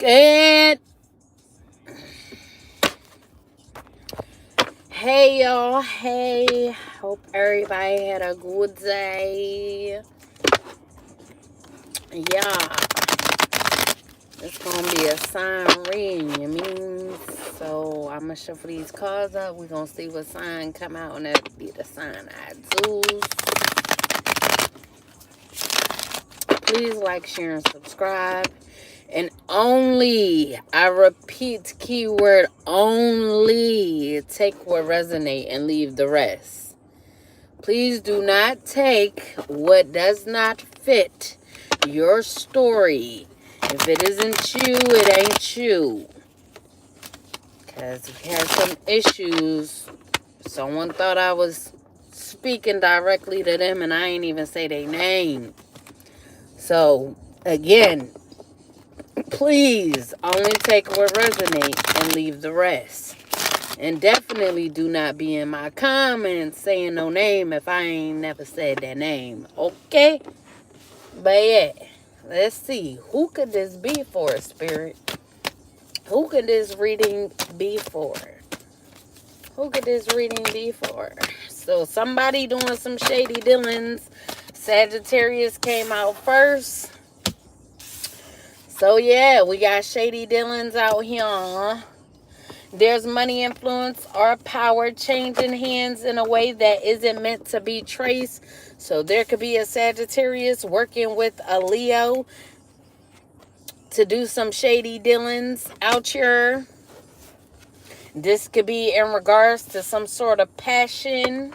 Good. Hey, y'all. Hey. Hope everybody had a good day. Yeah. It's going to be a sign reading, you mean? So, I'm going to shuffle these cards up. We're going to see what sign come out, and that'll be the sign I choose. Please like, share, and subscribe. And only, I repeat, keyword only, take what resonate and leave the rest. Please do not take what does not fit your story. If it isn't you, it ain't you. Because we had some issues. Someone thought I was speaking directly to them and I ain't even say their name. So, again, please only take what resonates and leave the rest. And definitely do not be in my comments saying no name if I ain't never said that name. Okay? But yeah, let's see. Who could this be for, Spirit? Who could this reading be for? Who could this reading be for? So somebody doing some shady dealings. Sagittarius came out first. So yeah, we got shady dealings out here. There's money, influence, or power changing hands in a way that isn't meant to be traced. So there could be a Sagittarius working with a Leo to do some shady dealings out here. This could be in regards to some sort of passion,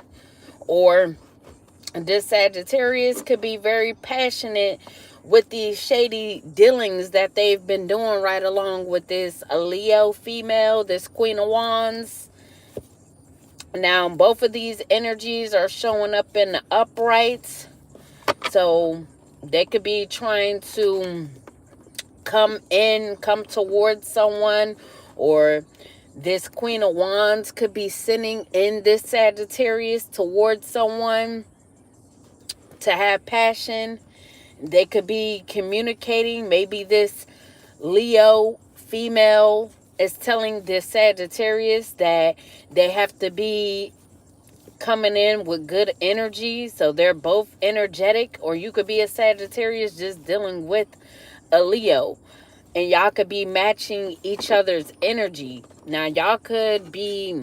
or this Sagittarius could be very passionate with these shady dealings that they've been doing right along with this Leo female, this Queen of Wands. Now, both of these energies are showing up in the uprights. So, they could be trying to come towards someone, or this Queen of Wands could be sending in this Sagittarius towards someone to have passion. They could be communicating. Maybe this Leo female is telling this Sagittarius that they have to be coming in with good energy. So they're both energetic. Or you could be a Sagittarius just dealing with a Leo. And y'all could be matching each other's energy. Now, y'all could be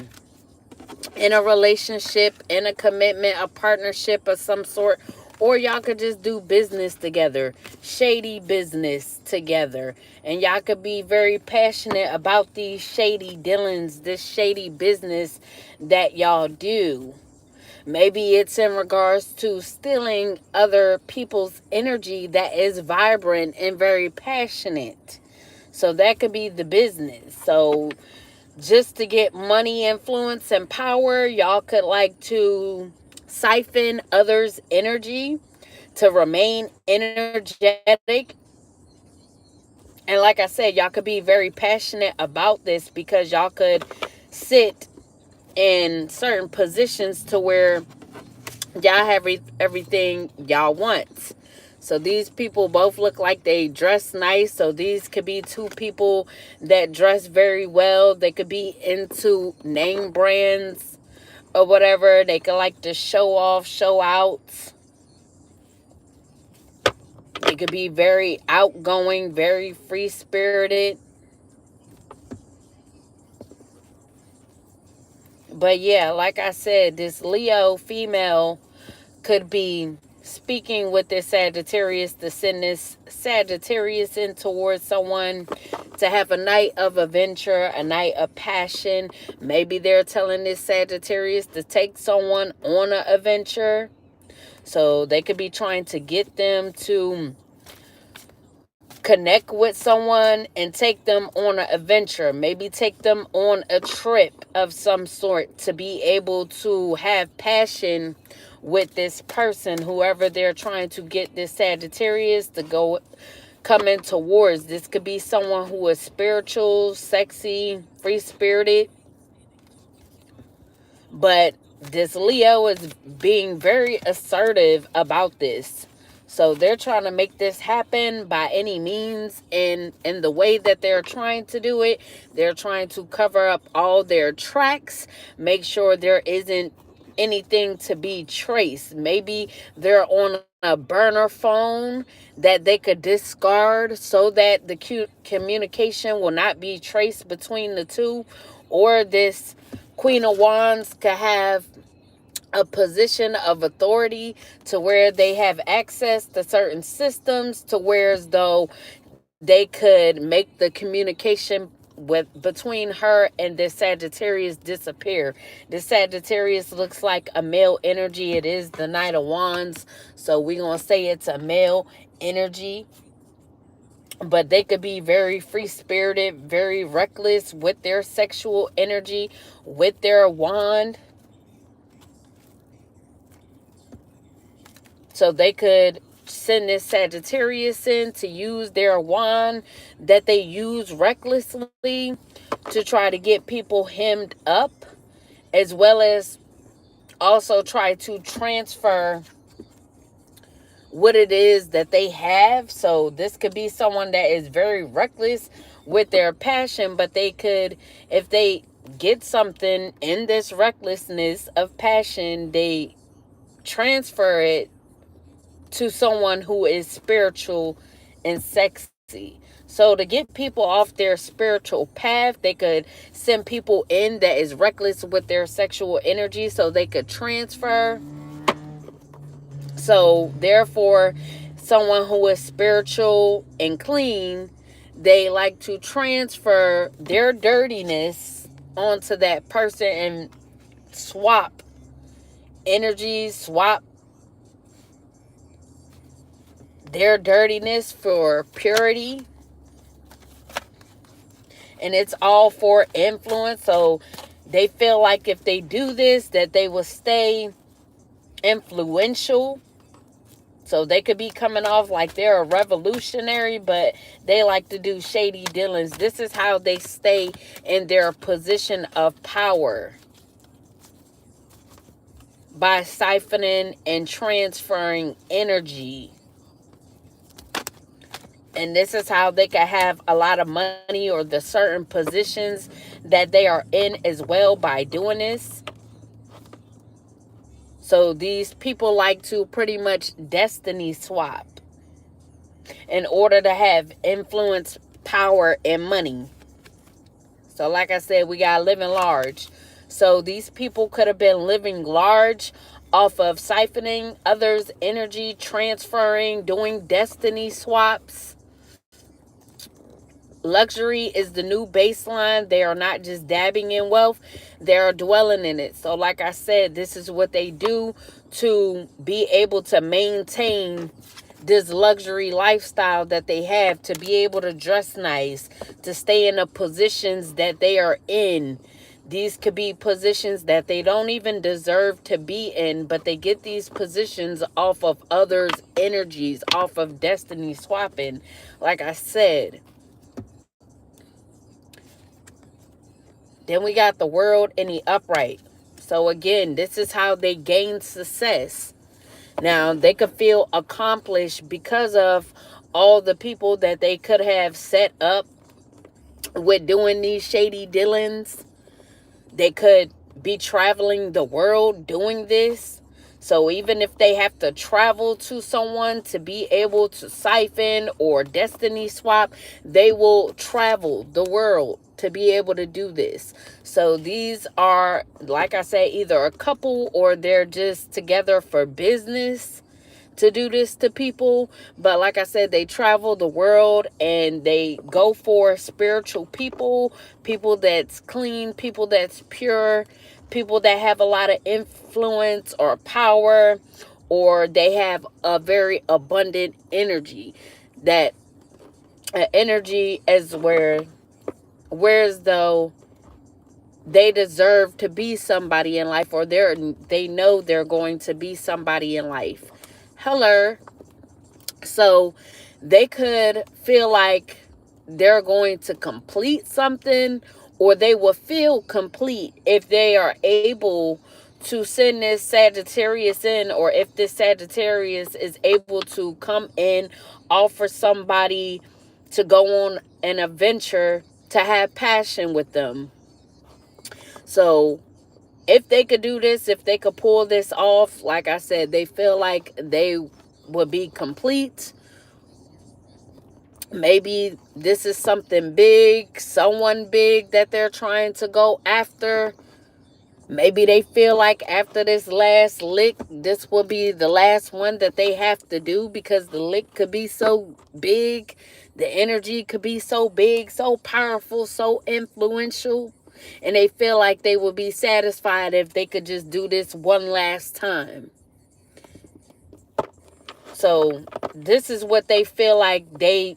in a relationship, in a commitment, a partnership of some sort. Or y'all could just do business together. Shady business together. And y'all could be very passionate about these shady dealings, this shady business that y'all do. Maybe it's in regards to stealing other people's energy that is vibrant and very passionate. So that could be the business. So just to get money, influence, and power, y'all could like to siphon others' energy to remain energetic. And like I said, y'all could be very passionate about this because y'all could sit in certain positions to where y'all have everything y'all want. So these people both look like they dress nice. So these could be two people that dress very well. They could be into name brands or whatever. They could like to show off, show out. They could be very outgoing, very free-spirited. But yeah, like I said, this Leo female could be speaking with this Sagittarius to send this Sagittarius in towards someone to have a night of adventure, a night of passion. Maybe they're telling this Sagittarius to take someone on an adventure. So they could be trying to get them to connect with someone and take them on an adventure. Maybe take them on a trip of some sort to be able to have passion with this person, whoever they're trying to get this Sagittarius to go come in towards. This could be someone who is spiritual, sexy, free-spirited. But this Leo is being very assertive about this. So they're trying to make this happen by any means, and in the way that they're trying to do it, they're trying to cover up all their tracks, make sure there isn't anything to be traced. Maybe they're on a burner phone that they could discard so that the communication will not be traced between the two. Or this Queen of Wands could have a position of authority to where they have access to certain systems, to where as though they could make the communication between her and this Sagittarius disappear. This Sagittarius looks like a male energy. It is the Knight of Wands, so we're gonna say it's a male energy. But they could be very free-spirited, very reckless with their sexual energy, with their wand. So they could send this Sagittarius in to use their wand that they use recklessly to try to get people hemmed up, as well as also try to transfer what it is that they have. So this could be someone that is very reckless with their passion, but they could, if they get something in this recklessness of passion, they transfer it to someone who is spiritual and sexy. So to get people off their spiritual path, they could send people in that is reckless with their sexual energy so they could transfer. So therefore, someone who is spiritual and clean, they like to transfer their dirtiness onto that person and swap energies, swap their dirtiness for purity. And it's all for influence. So they feel like if they do this, that they will stay influential. So they could be coming off like they're a revolutionary, but they like to do shady dealings. This is how they stay in their position of power, by siphoning and transferring energy. And this is how they can have a lot of money, or the certain positions that they are in as well, by doing this. So these people like to pretty much destiny swap in order to have influence, power, and money. So like I said, we got living large. So these people could have been living large off of siphoning others' energy, transferring, doing destiny swaps. Luxury is the new baseline. They are not just dabbing in wealth, they are dwelling in it. So like I said, this is what they do to be able to maintain this luxury lifestyle that they have, to be able to dress nice, to stay in the positions that they are in. These could be positions that they don't even deserve to be in, but they get these positions off of others' energies, off of destiny swapping. Like I said, then we got the World in the upright. So again, this is how they gain success. Now, they could feel accomplished because of all the people that they could have set up with doing these shady dealings. They could be traveling the world doing this. So even if they have to travel to someone to be able to siphon or destiny swap, they will travel the world to be able to do this. So these are, like I said, either a couple or they're just together for business to do this to people. But like I said, they travel the world and they go for spiritual people, people that's clean, people that's pure, people that have a lot of influence or power, or they have a very abundant energy. That energy is whereas though they deserve to be somebody in life, or they know they're going to be somebody in life. Hello. So they could feel like they're going to complete something, or they will feel complete if they are able to send this Sagittarius in, or if this Sagittarius is able to come in, offer somebody to go on an adventure, to have passion with them. So if they could do this, if they could pull this off, like I said, they feel like they would be complete. Maybe this is something big, someone big that they're trying to go after. Maybe they feel like after this last lick, this will be the last one that they have to do, because the lick could be so big. The energy could be so big, so powerful, so influential. And they feel like they would be satisfied if they could just do this one last time. So this is what they feel like they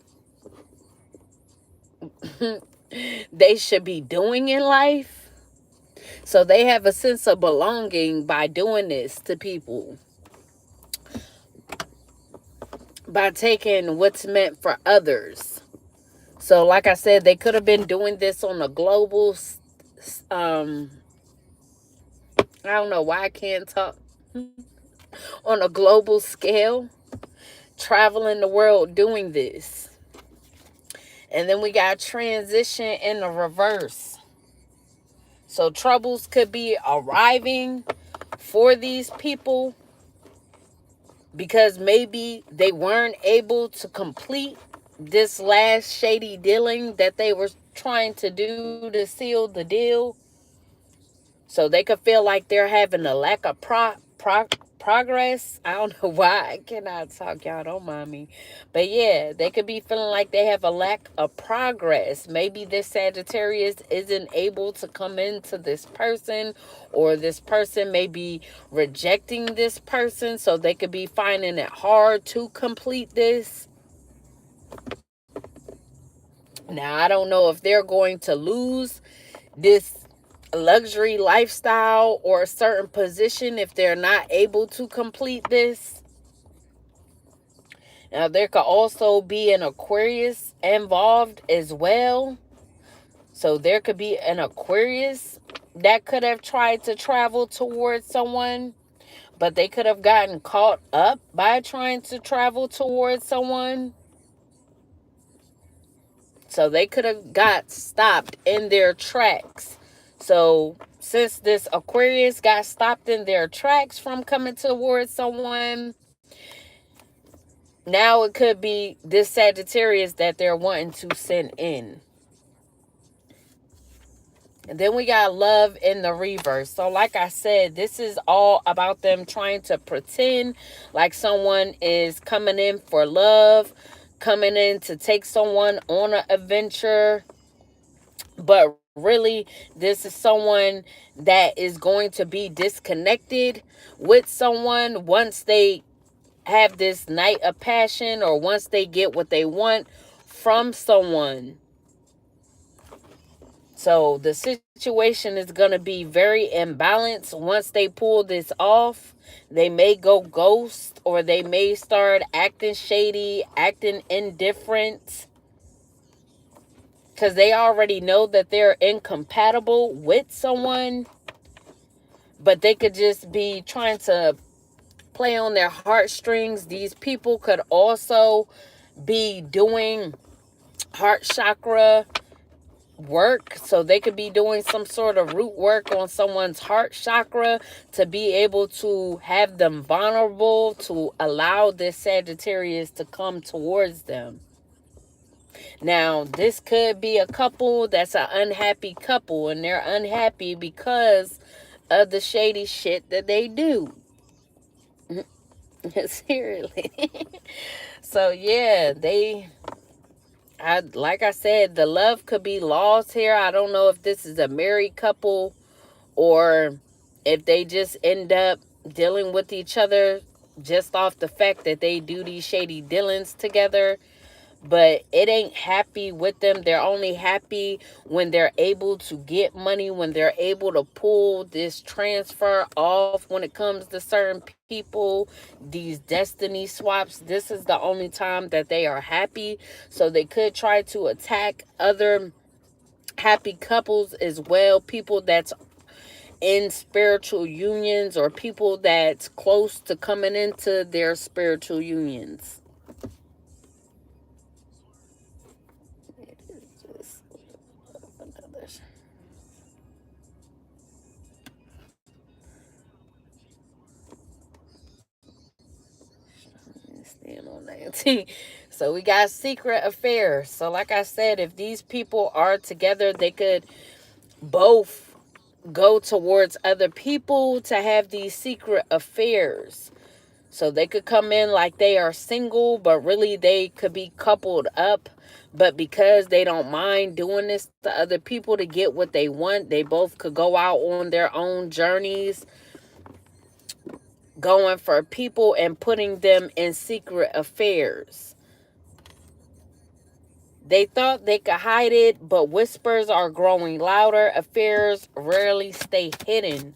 should be doing in life. So they have a sense of belonging by doing this to people, by taking what's meant for others. So like I said, they could have been doing this on a global, I don't know why I can't talk, on a global scale, traveling the world doing this. And then we got transition in the reverse. So troubles could be arriving for these people, because maybe they weren't able to complete this last shady dealing that they were trying to do to seal the deal. So they could feel like they're having a lack of progress. I don't know why I cannot talk, y'all, don't mind me. But yeah, they could be feeling like they have a lack of progress. Maybe this Sagittarius isn't able to come into this person, or this person may be rejecting this person, so they could be finding it hard to complete this. Now, I don't know if they're going to lose this luxury lifestyle or a certain position if they're not able to complete this. Now, there could also be an Aquarius involved as well. So there could be an Aquarius that could have tried to travel towards someone, but they could have gotten caught up by trying to travel towards someone. So they could have got stopped in their tracks. So since this Aquarius got stopped in their tracks from coming towards someone, now it could be this Sagittarius that they're wanting to send in. And then we got love in the reverse. So like I said, this is all about them trying to pretend like someone is coming in for love, coming in to take someone on an adventure. But really, this is someone that is going to be disconnected with someone once they have this night of passion, or once they get what they want from someone. So the situation is going to be very imbalanced once they pull this off. They may go ghost, or they may start acting shady, acting indifferent, because they already know that they're incompatible with someone. But they could just be trying to play on their heartstrings. These people could also be doing heart chakra work. So they could be doing some sort of root work on someone's heart chakra to be able to have them vulnerable, to allow this Sagittarius to come towards them. Now, this could be a couple that's an unhappy couple, and they're unhappy because of the shady shit that they do. Seriously. So yeah, like I said, the love could be lost here. I don't know if this is a married couple, or if they just end up dealing with each other just off the fact that they do these shady dealings together. But it ain't happy with them. They're only happy when they're able to get money, when they're able to pull this transfer off when it comes to certain people, these destiny swaps. This is the only time that they are happy. So they could try to attack other happy couples as well, people that's in spiritual unions or people that's close to coming into their spiritual unions. It is just another. Stand on 19. So we got secret affairs. So like I said, if these people are together, they could both go towards other people to have these secret affairs. So they could come in like they are single, but really they could be coupled up. But because they don't mind doing this to other people to get what they want, they both could go out on their own journeys, going for people and putting them in secret affairs. They thought they could hide it, but whispers are growing louder. Affairs rarely stay hidden.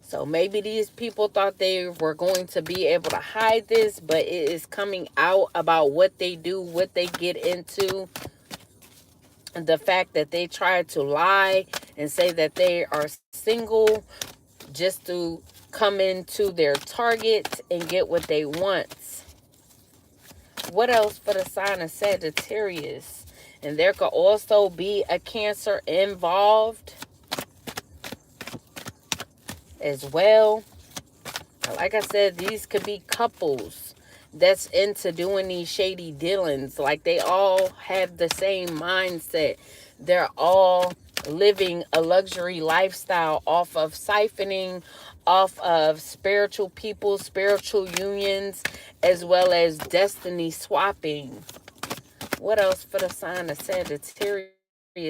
So maybe these people thought they were going to be able to hide this, but it is coming out about what they do, what they get into. And the fact that they try to lie and say that they are single just to come into their target and get what they want. What else for the sign of Sagittarius? And there could also be a Cancer involved as well. Like I said, these could be couples that's into doing these shady dealings. Like they all have the same mindset. They're all living a luxury lifestyle off of siphoning off of spiritual people, spiritual unions, as well as destiny swapping. What else for the sign of Sagittarius,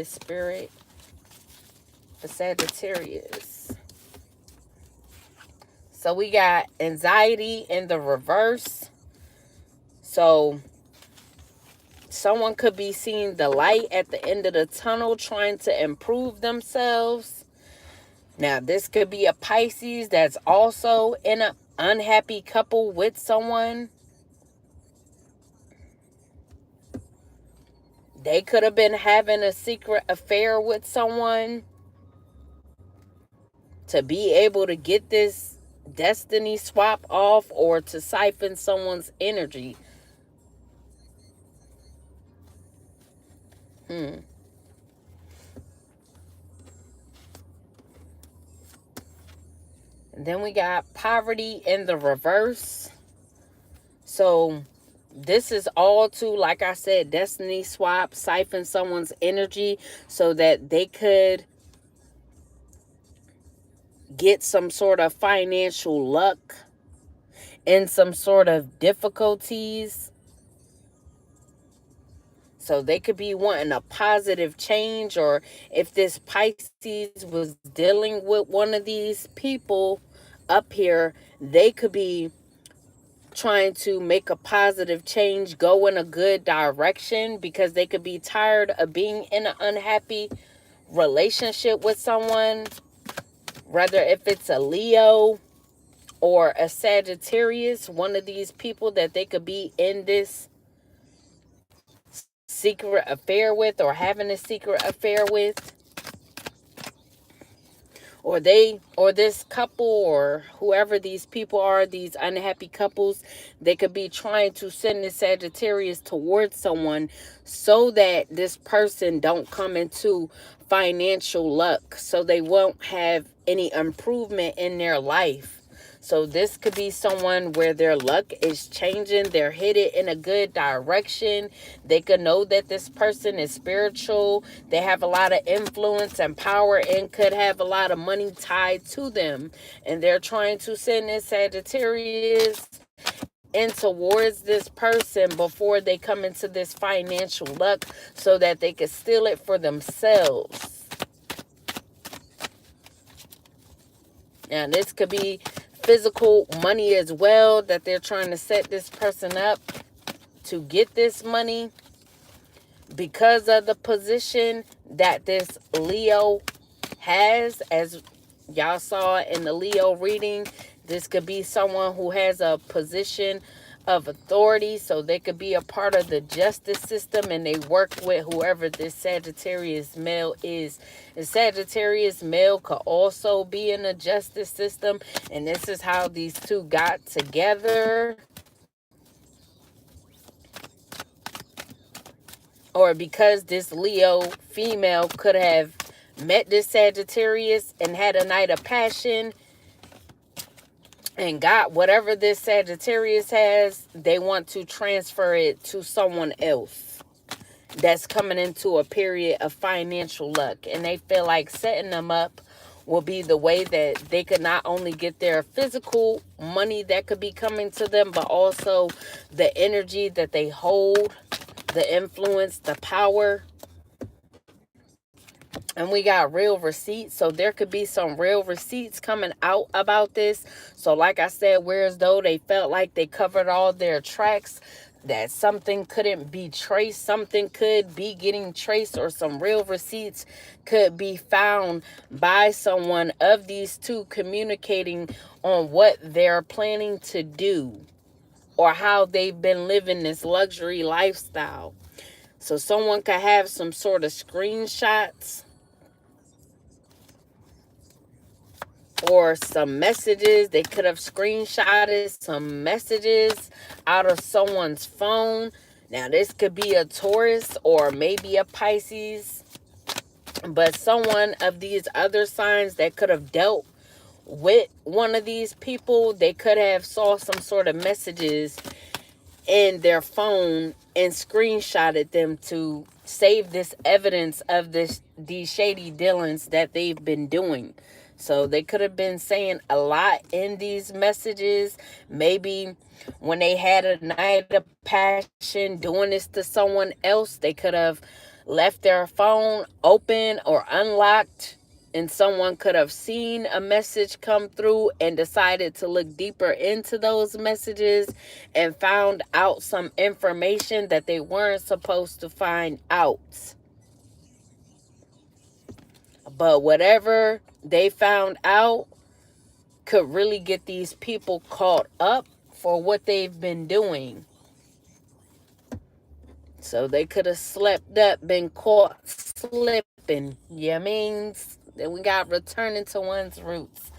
spirit? For Sagittarius. So we got anxiety in the reverse. So someone could be seeing the light at the end of the tunnel, trying to improve themselves. Now, this could be a Pisces that's also in an unhappy couple with someone. They could have been having a secret affair with someone to be able to get this destiny swap off or to siphon someone's energy. And then we got poverty in the reverse. So this is all to, like I said, destiny swap, siphon someone's energy so that they could get some sort of financial luck in some sort of difficulties. So they could be wanting a positive change, or if this Pisces was dealing with one of these people up here, they could be trying to make a positive change, go in a good direction, because they could be tired of being in an unhappy relationship with someone, whether if it's a Leo or a Sagittarius, one of these people that they could be in this secret affair with or having a secret affair with. Or this couple, or whoever these people are, these unhappy couples, they could be trying to send the Sagittarius towards someone so that this person don't come into financial luck, so they won't have any improvement in their life. So this could be someone where their luck is changing. They're headed in a good direction. They could know that this person is spiritual. They have a lot of influence and power and could have a lot of money tied to them. And they're trying to send this Sagittarius in towards this person before they come into this financial luck so that they could steal it for themselves. Now, this could be physical money as well, that they're trying to set this person up to get this money because of the position that this Leo has. As y'all saw in the Leo reading, this could be someone who has a position of authority, so they could be a part of the justice system, and they work with whoever this Sagittarius male is. The Sagittarius male could also be in the justice system, and this is how these two got together. Or because this Leo female could have met this Sagittarius and had a night of passion and got whatever this Sagittarius has, they want to transfer it to someone else that's coming into a period of financial luck. And they feel like setting them up will be the way that they could not only get their physical money that could be coming to them, but also the energy that they hold, the influence, the power. And we got real receipts, so there could be some real receipts coming out about this. So like I said, whereas though they felt like they covered all their tracks, that something couldn't be traced, something could be getting traced, or some real receipts could be found by someone of these two communicating on what they're planning to do or how they've been living this luxury lifestyle. So someone could have some sort of screenshots or some messages. They could have screenshotted some messages out of someone's phone. Now, this could be a Taurus or maybe a Pisces, but someone of these other signs that could have dealt with one of these people, they could have saw some sort of messages in their phone and screenshotted them to save this evidence of these shady dealings that they've been doing. So they could have been saying a lot in these messages. Maybe when they had a night of passion doing this to someone else, they could have left their phone open or unlocked, and someone could have seen a message come through and decided to look deeper into those messages and found out some information that they weren't supposed to find out. But whatever they found out could really get these people caught up for what they've been doing. So they could have slept up, been caught slipping. Yeah, means that we got returning to one's roots.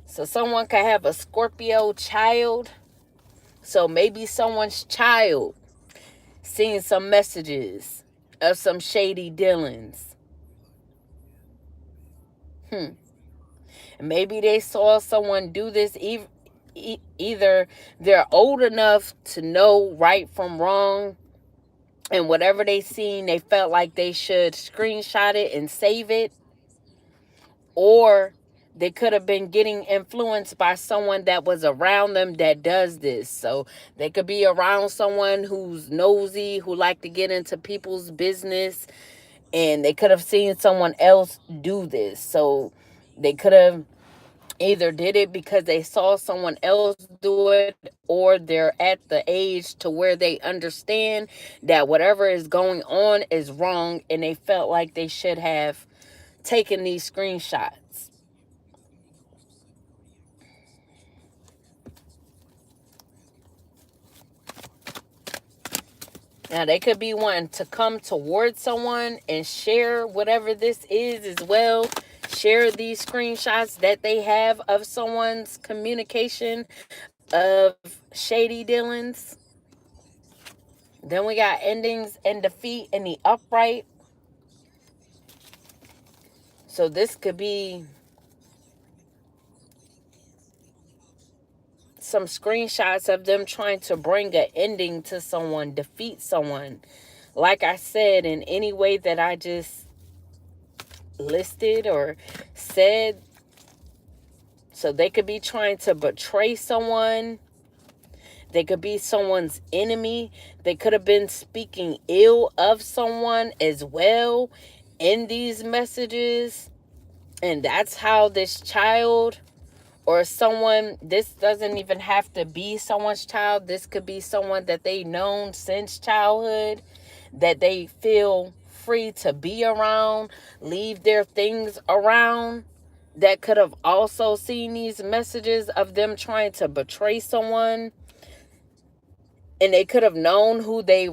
So someone could have a Scorpio child. So maybe someone's child seeing some messages of some shady dealings. Maybe they saw someone do this. Either they're old enough to know right from wrong, and whatever they seen, they felt like they should screenshot it and save it. Or they could have been getting influenced by someone that was around them that does this. So they could be around someone who's nosy, who like to get into people's business, and they could have seen someone else do this. So they could have either did it because they saw someone else do it, or they're at the age to where they understand that whatever is going on is wrong, and they felt like they should have taken these screenshots. Now, they could be wanting to come towards someone and share whatever this is as well. Share these screenshots that they have of someone's communication of shady dealings. Then we got endings and defeat in the upright. So this could be some screenshots of them trying to bring an ending to someone, defeat someone. Like I said, in any way that I just listed or said. So they could be trying to betray someone. They could be someone's enemy. They could have been speaking ill of someone as well in these messages. And that's how this child or someone, this doesn't even have to be someone's child. This could be someone that they've known since childhood, that they feel free to be around, leave their things around. that could have also seen these messages of them trying to betray someone, and they could have known who they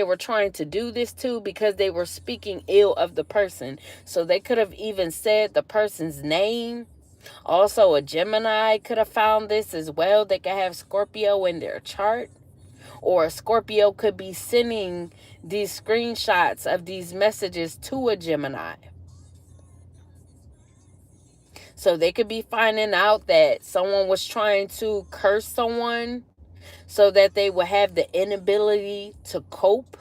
were trying to do this to, because they were speaking ill of the person. So they could have even said the person's name. Also, a Gemini could have found this as well. They could have Scorpio in their chart, or a Scorpio could be sending these screenshots of these messages to a Gemini. So they could be finding out that someone was trying to curse someone so that they would have the inability to cope,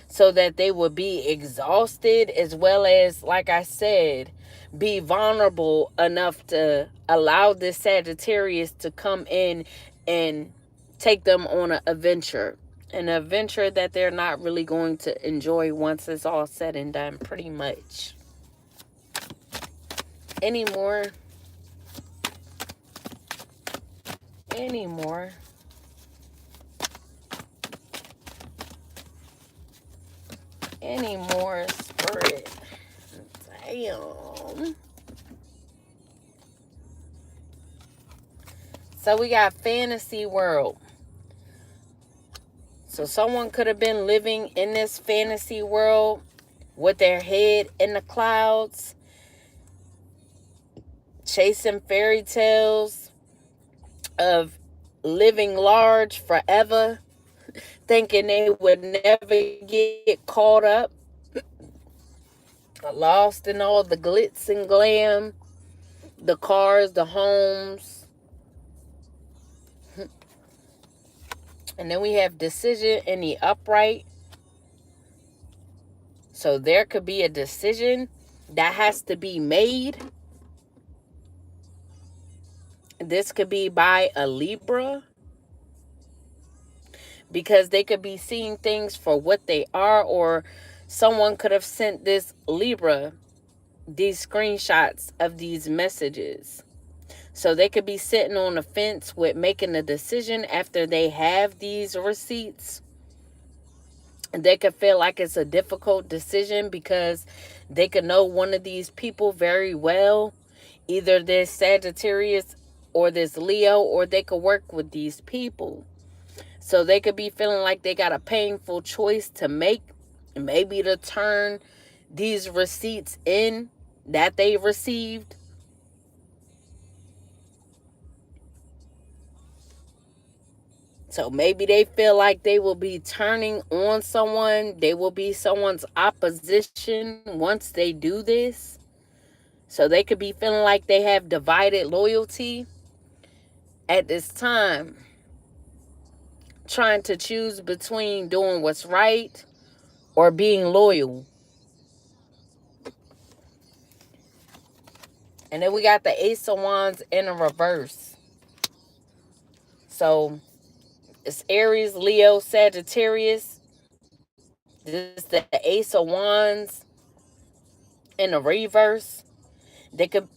so that they would be exhausted, as well as, like I said, be vulnerable enough to allow this Sagittarius to come in and take them on an adventure that they're not really going to enjoy once it's all said and done, pretty much. Any more? Any more? Any more, Spirit? Damn. So we got fantasy world. So someone could have been living in this fantasy world with their head in the clouds, chasing fairy tales of living large forever, thinking they would never get caught up, lost in all the glitz and glam, the cars, the homes. And then we have decision in the upright. So there could be a decision that has to be made. This could be by a Libra, because they could be seeing things for what they are, or someone could have sent this Libra these screenshots of these messages. So they could be sitting on the fence with making a decision after they have these receipts. They could feel like it's a difficult decision because they could know one of these people very well, either this Sagittarius or this Leo, or they could work with these people. So they could be feeling like they got a painful choice to make, maybe to turn these receipts in that they received. So maybe they feel like they will be turning on someone. They will be someone's opposition once they do this. So they could be feeling like they have divided loyalty at this time, trying to choose between doing what's right or being loyal. And then we got the Ace of Wands in a reverse. So it's Aries, Leo, Sagittarius. This is the Ace of Wands in a reverse. They could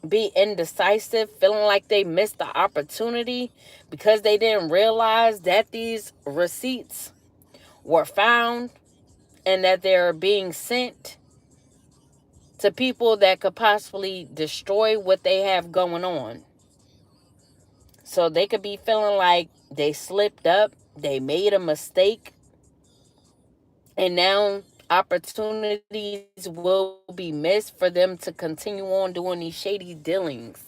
be indecisive, feeling like they missed the opportunity because they didn't realize that these receipts were found and that they're being sent to people that could possibly destroy what they have going on. So they could be feeling like they slipped up, they made a mistake, and now opportunities will be missed for them to continue on doing these shady dealings.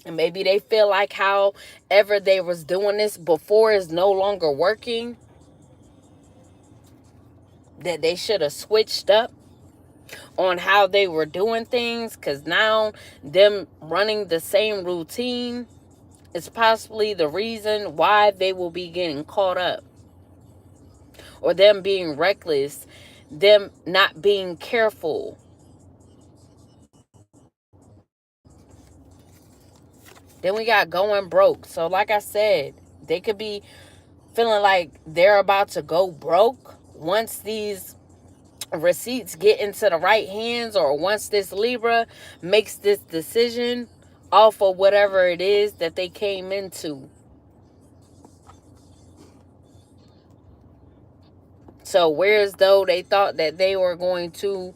And maybe they feel like however they was doing this before is no longer working, that they should have switched up on how they were doing things, because now them running the same routine is possibly the reason why they will be getting caught up, or them being reckless, them not being careful. Then we got going broke. So like I said, they could be feeling like they're about to go broke once these receipts get into the right hands, or once this Libra makes this decision off of whatever it is that they came into. So whereas though they thought that they were going to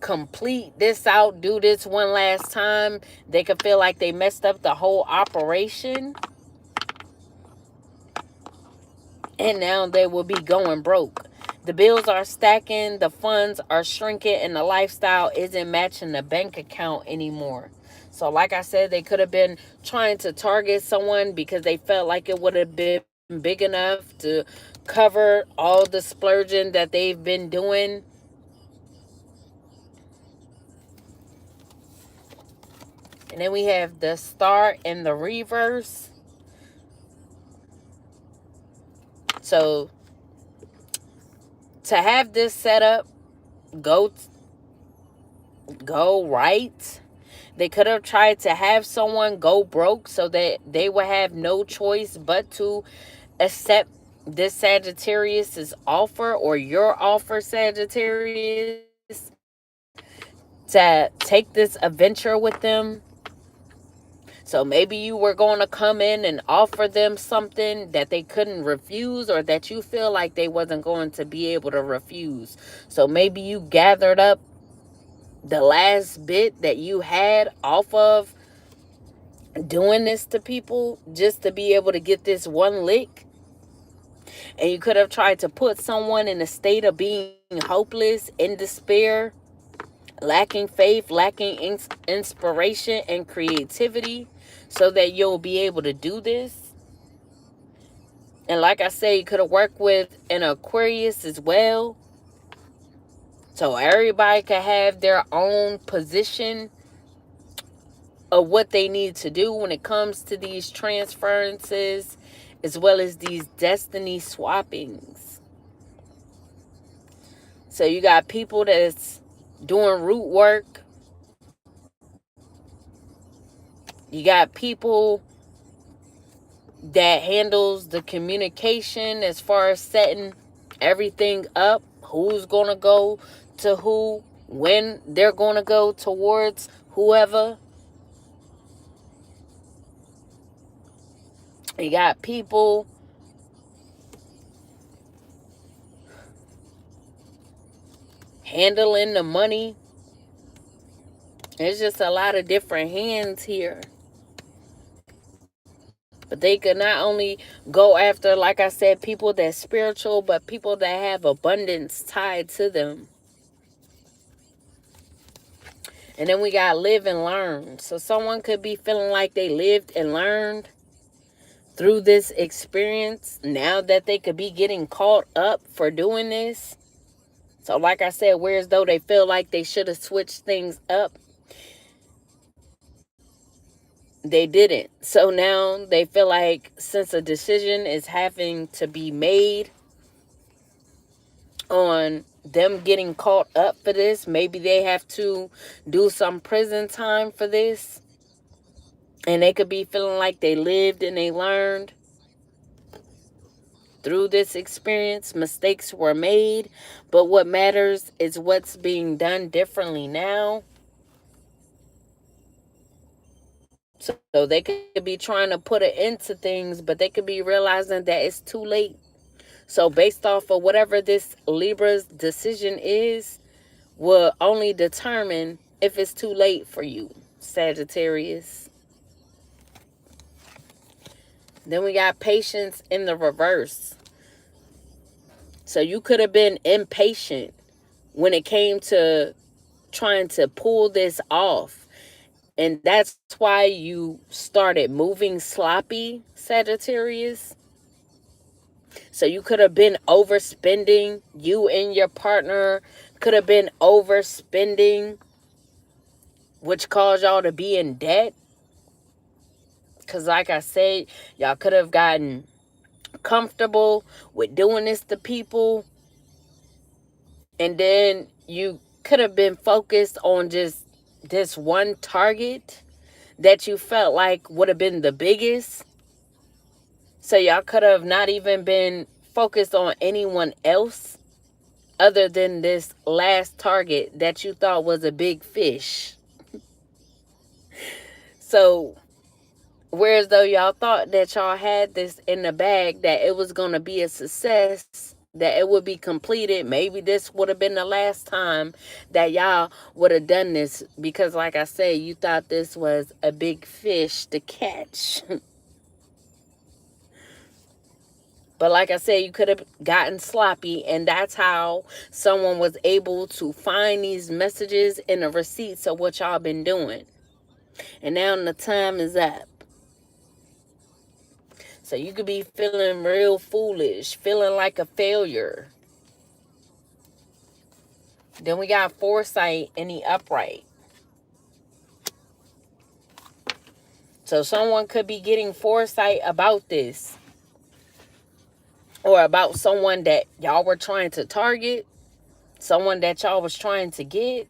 complete this out, do this one last time, they could feel like they messed up the whole operation. And now they will be going broke. The bills are stacking, the funds are shrinking, and the lifestyle isn't matching the bank account anymore. So like I said, they could have been trying to target someone because they felt like it would have been big enough to cover all the splurging that they've been doing. And then we have the star in the reverse. So to have this set up go right, they could have tried to have someone go broke so that they would have no choice but to accept this Sagittarius's offer, or your offer, Sagittarius, to take this adventure with them. So maybe you were going to come in and offer them something that they couldn't refuse, or that you feel like they wasn't going to be able to refuse. So maybe you gathered up the last bit that you had off of doing this to people just to be able to get this one lick. And you could have tried to put someone in a state of being hopeless, in despair, lacking faith, lacking inspiration and creativity, so that you'll be able to do this. And like I say, you could have worked with an Aquarius as well. So everybody could have their own position of what they need to do when it comes to these transferences, as well as these destiny swappings. So you got people that's doing root work. You got people that handles the communication as far as setting everything up, who's going to go to who, when they're going to go towards whoever. You got people handling the money. There's just a lot of different hands here. But they could not only go after, like I said, people that's spiritual, but people that have abundance tied to them. And then we got live and learn. So someone could be feeling like they lived and learned through this experience, now that they could be getting caught up for doing this. So like I said, whereas though they feel like they should have switched things up, they didn't. So now they feel like, since a decision is having to be made on them getting caught up for this, maybe they have to do some prison time for this. And they could be feeling like they lived and they learned through this experience. Mistakes were made, but what matters is what's being done differently now. So they could be trying to put an end to things, but they could be realizing that it's too late. So based off of whatever this Libra's decision is, will only determine if it's too late for you, Sagittarius. Then we got patience in the reverse. So you could have been impatient when it came to trying to pull this off. And that's why you started moving sloppy, Sagittarius. So you could have been overspending. You and your partner could have been overspending, which caused y'all to be in debt. Because like I said, y'all could have gotten comfortable with doing this to people. And then you could have been focused on just this one target that you felt like would have been the biggest. So y'all could have not even been focused on anyone else other than this last target that you thought was a big fish. So whereas though y'all thought that y'all had this in the bag, that it was going to be a success, that it would be completed. Maybe this would have been the last time that y'all would have done this, because like I said, you thought this was a big fish to catch. But like I said, you could have gotten sloppy, and that's how someone was able to find these messages and the receipts of what y'all been doing. And now the time is up. So you could be feeling real foolish, feeling like a failure. Then we got foresight in the upright. So someone could be getting foresight about this, or about someone that y'all were trying to target, someone that y'all was trying to get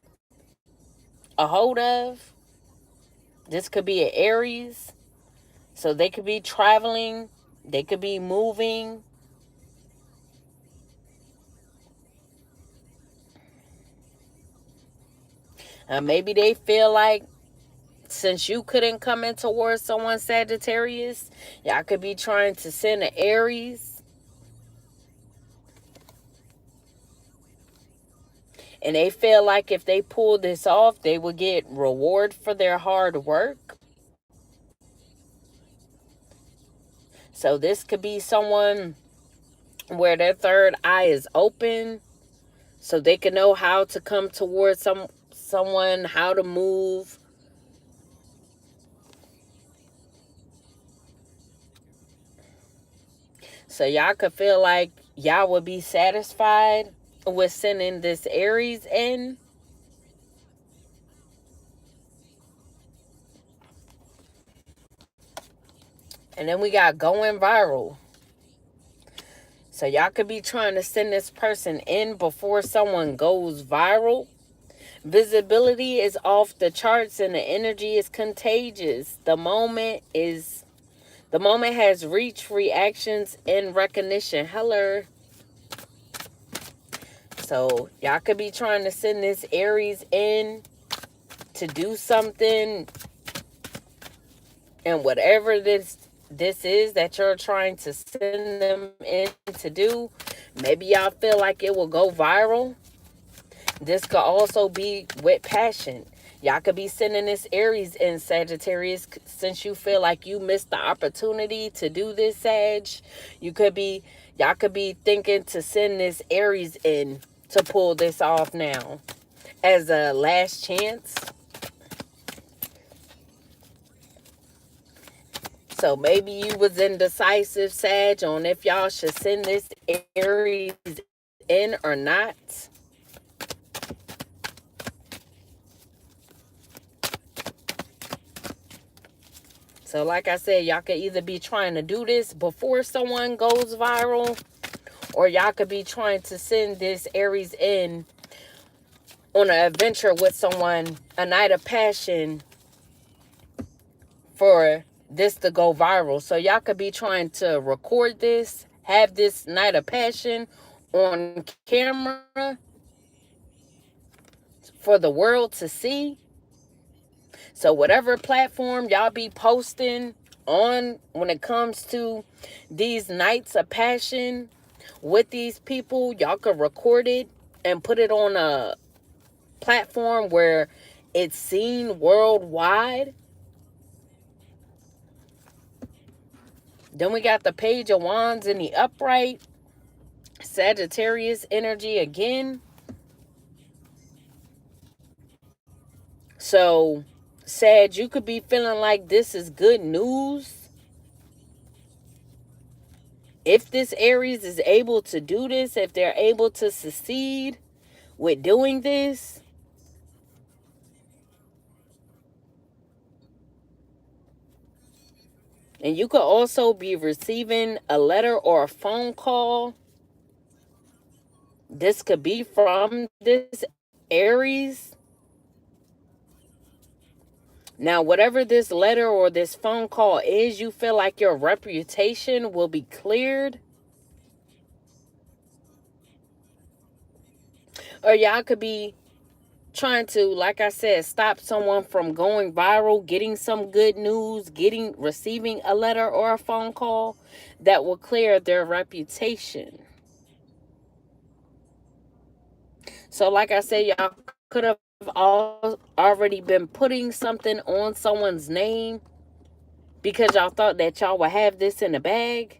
a hold of. This could be an Aries. So they could be traveling, they could be moving. Maybe they feel like, since you couldn't come in towards someone Sagittarius, y'all could be trying to send an Aries. And they feel like if they pull this off, they will get reward for their hard work. So this could be someone where their third eye is open, so they can know how to come towards someone, how to move. So y'all could feel like y'all would be satisfied with sending this Aries in. And then we got going viral. So y'all could be trying to send this person in before someone goes viral. Visibility is off the charts and the energy is contagious. The moment has reached reactions and recognition. Hello. So y'all could be trying to send this Aries in to do something, and whatever this is that you're trying to send them in to do, maybe y'all feel like it will go viral. This could also be with passion. Y'all could be sending this Aries in, Sagittarius, since you feel like you missed the opportunity to do this, Sag. Y'all could be thinking to send this Aries in to pull this off now as a last chance. So maybe you was indecisive, Sag, on if y'all should send this Aries in or not. So like I said, y'all could either be trying to do this before someone goes viral, or y'all could be trying to send this Aries in on an adventure with someone, a night of passion, for this to go viral. So y'all could be trying to record this, have this night of passion on camera for the world to see. So whatever platform y'all be posting on when it comes to these nights of passion with these people, y'all could record it and put it on a platform where it's seen worldwide. Then we got the Page of Wands in the upright. Sagittarius energy again. So, Sag, you could be feeling like this is good news. If this Aries is able to do this, if they're able to succeed with doing this, and you could also be receiving a letter or a phone call. This could be from this Aries. Now, whatever this letter or this phone call is, you feel like your reputation will be cleared. Or y'all could be trying to, like I said, stop someone from going viral, getting some good news, receiving a letter or a phone call that will clear their reputation. So like I said, y'all could have already been putting something on someone's name because y'all thought that y'all would have this in the bag.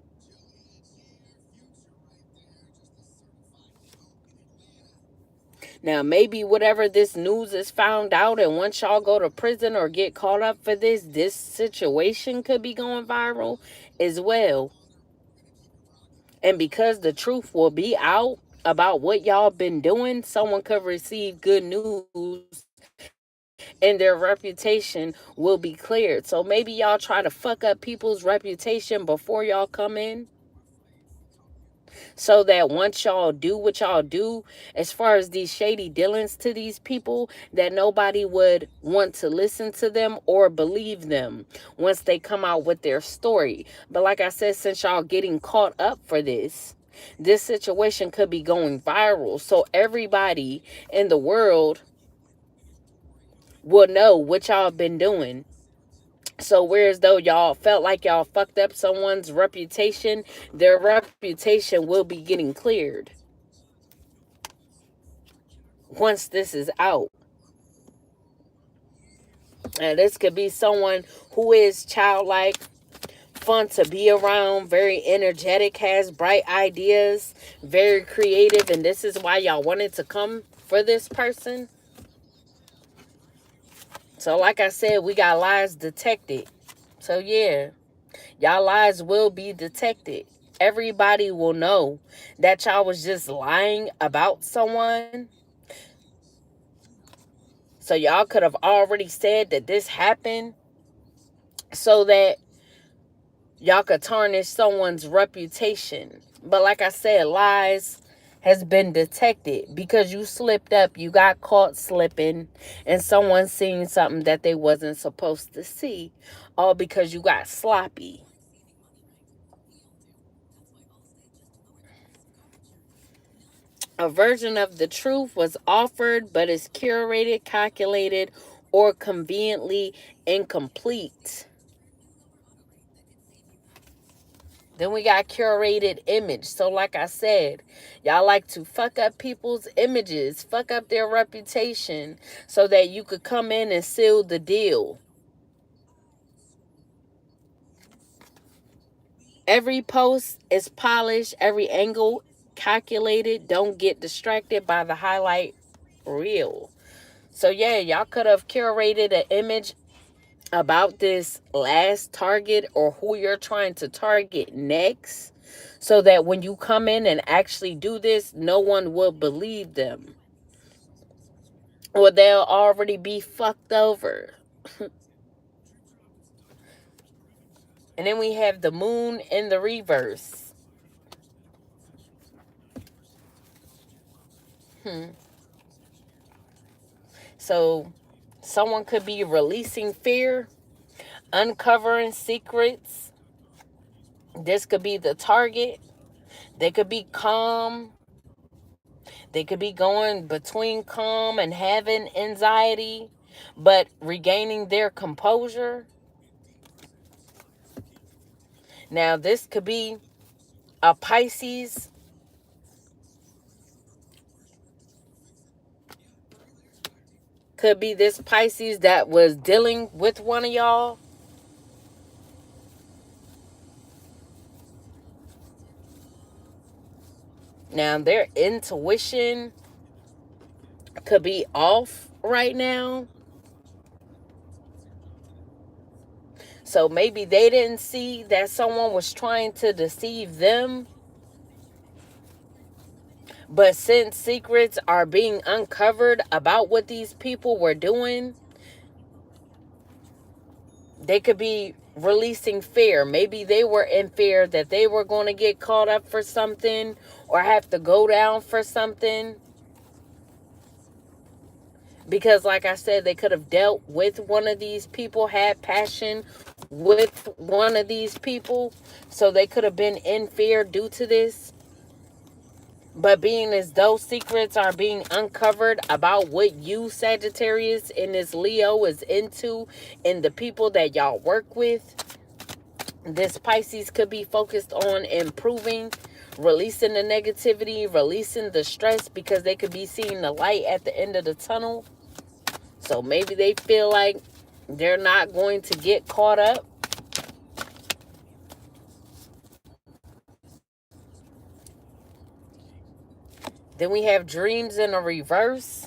Now, maybe whatever this news is found out, and once y'all go to prison or get caught up for this situation could be going viral as well. And because the truth will be out about what y'all been doing, someone could receive good news and their reputation will be cleared. So maybe y'all try to fuck up people's reputation before y'all come in, so that once y'all do what y'all do, as far as these shady dealings to these people, that nobody would want to listen to them or believe them once they come out with their story. But like I said, since y'all getting caught up for this situation could be going viral. So everybody in the world will know what y'all been doing. So whereas though y'all felt like y'all fucked up someone's reputation, their reputation will be getting cleared once this is out. And this could be someone who is childlike, fun to be around, very energetic, has bright ideas, very creative, and this is why y'all wanted to come for this person. So like I said, we got lies detected. So yeah, y'all lies will be detected. Everybody will know that y'all was just lying about someone. So y'all could have already said that this happened so that y'all could tarnish someone's reputation. But like I said, lies has been detected because you slipped up, you got caught slipping, and someone seen something that they wasn't supposed to see, all because you got sloppy. A version of the truth was offered, but is curated, calculated, or conveniently incomplete. Then we got curated image. So like I said, y'all like to fuck up people's images, fuck up their reputation so that you could come in and seal the deal. Every post is polished, every angle calculated. Don't get distracted by the highlight reel. So yeah, y'all could have curated an image about this last target or who you're trying to target next, so that when you come in and actually do this, no one will believe them, or they'll already be fucked over. And then we have the moon in the reverse. So someone could be releasing fear, uncovering secrets. This could be the target. They could be calm. They could be going between calm and having anxiety, but regaining their composure. Now, this could be a Pisces. Could be this Pisces that was dealing with one of y'all. Now, their intuition could be off right now. So maybe they didn't see that someone was trying to deceive them. But since secrets are being uncovered about what these people were doing, they could be releasing fear. Maybe they were in fear that they were going to get caught up for something or have to go down for something. Because like I said, they could have dealt with one of these people, had passion with one of these people. So they could have been in fear due to this. But being as those secrets are being uncovered about what you, Sagittarius, and this Leo is into, and the people that y'all work with, this Pisces could be focused on improving releasing the negativity, releasing the stress, because they could be seeing the light at the end of the tunnel. So maybe they feel like they're not going to get caught up. Then we have dreams in a reverse.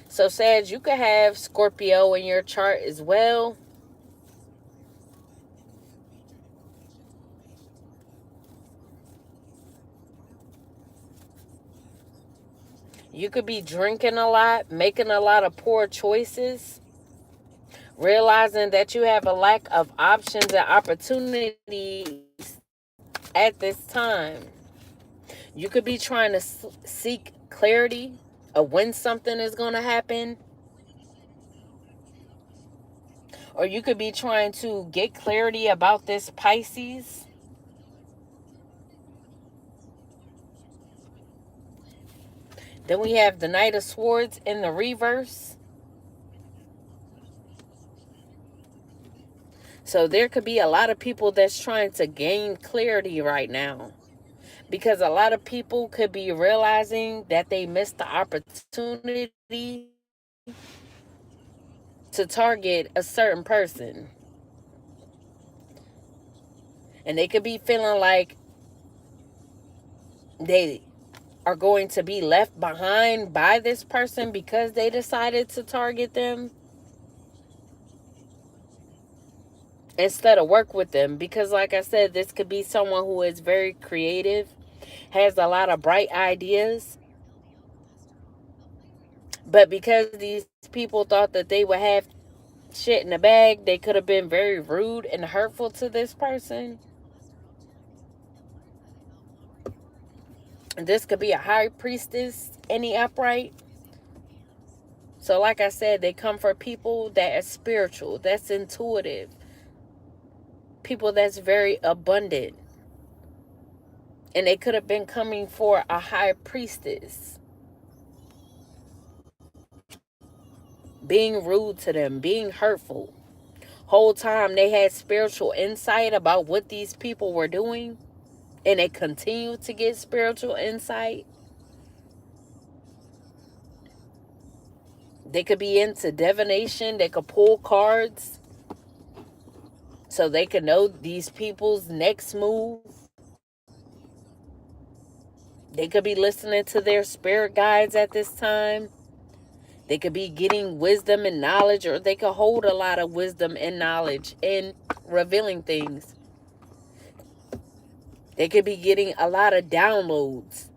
So, Sag, you could have Scorpio in your chart as well. You could be drinking a lot, making a lot of poor choices, realizing that you have a lack of options and opportunities at this time. You could be trying to seek clarity of when something is going to happen. Or you could be trying to get clarity about this Pisces. Then we have the Knight of Swords in the reverse. So there could be a lot of people that's trying to gain clarity right now. Because a lot of people could be realizing that they missed the opportunity to target a certain person. And they could be feeling like they are going to be left behind by this person because they decided to target them instead of work with them. Because like I said, this could be someone who is very creative, has a lot of bright ideas, but because these people thought that they would have shit in the bag, they could have been very rude and hurtful to this person. This could be a high priestess in the upright. So like I said, they come for people that are spiritual, that's intuitive, people that's very abundant. And they could have been coming for a high priestess, being rude to them, being hurtful. Whole time they had spiritual insight about what these people were doing, and they continue to get spiritual insight. They could be into divination. They could pull cards so they could know these people's next move. They could be listening to their spirit guides at this time. They could be getting wisdom and knowledge, or they could hold a lot of wisdom and knowledge and revealing things. They could be getting a lot of downloads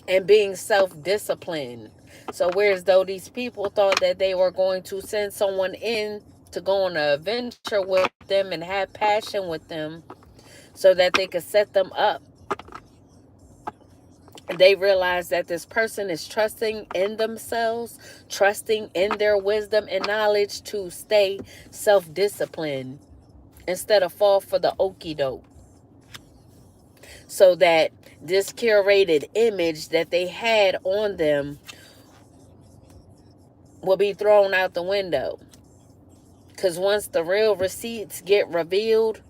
and being self-disciplined. So whereas though these people thought that they were going to send someone in to go on an adventure with them and have passion with them so that they could set them up, they realize that this person is trusting in themselves, trusting in their wisdom and knowledge to stay self-disciplined instead of fall for the okie doke. So that this curated image that they had on them will be thrown out the window. Because once the real receipts get revealed,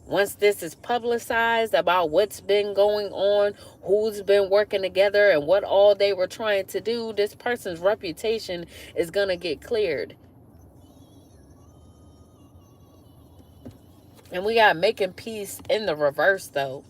once this is publicized about what's been going on, who's been working together, and what all they were trying to do, this person's reputation is going to get cleared. And we got making peace in the reverse, though.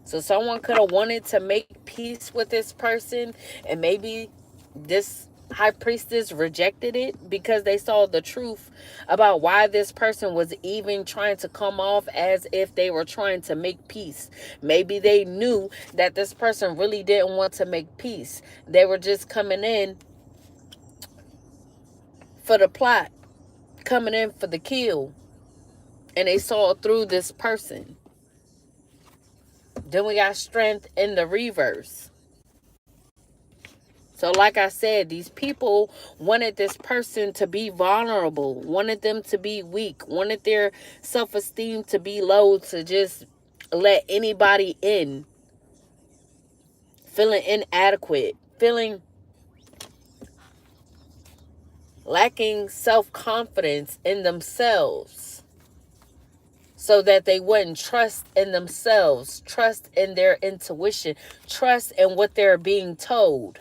So someone could have wanted to make peace with this person, and maybe this high priestess rejected it because they saw the truth about why this person was even trying to come off as if they were trying to make peace. Maybe they knew that this person really didn't want to make peace. They were just coming in for the plot, coming in for the kill, and they saw through this person. Then we got strength in the reverse. So like I said, these people wanted this person to be vulnerable, wanted them to be weak, wanted their self-esteem to be low, to just let anybody in, feeling inadequate, feeling lacking self-confidence in themselves, so that they wouldn't trust in themselves, trust in their intuition, trust in what they're being told.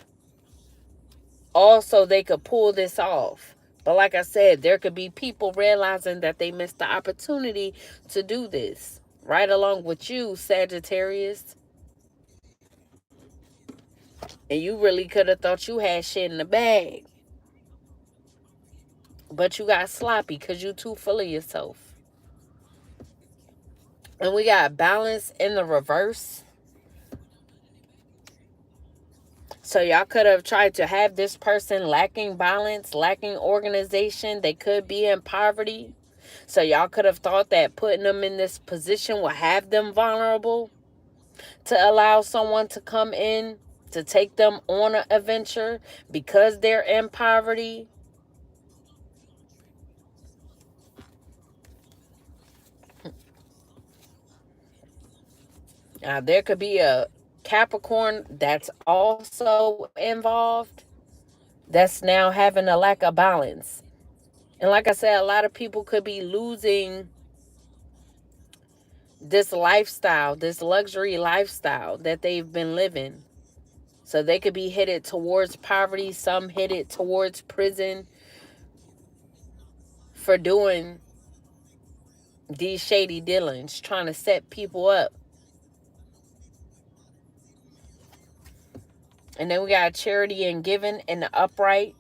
Also, they could pull this off. But like I said, there could be people realizing that they missed the opportunity to do this. Right along with you, Sagittarius. And you really could have thought you had shit in the bag. But you got sloppy because you too full of yourself. And we got balance in the reverse. So y'all could have tried to have this person lacking balance, lacking organization. They could be in poverty. So y'all could have thought that putting them in this position would have them vulnerable to allow someone to come in to take them on an adventure because they're in poverty. Now, there could be a Capricorn that's also involved that's now having a lack of balance. And like I said, a lot of people could be losing this lifestyle, this luxury lifestyle that they've been living. So they could be headed towards poverty, some headed towards prison for doing these shady dealings, trying to set people up. And then we got charity and giving in the upright.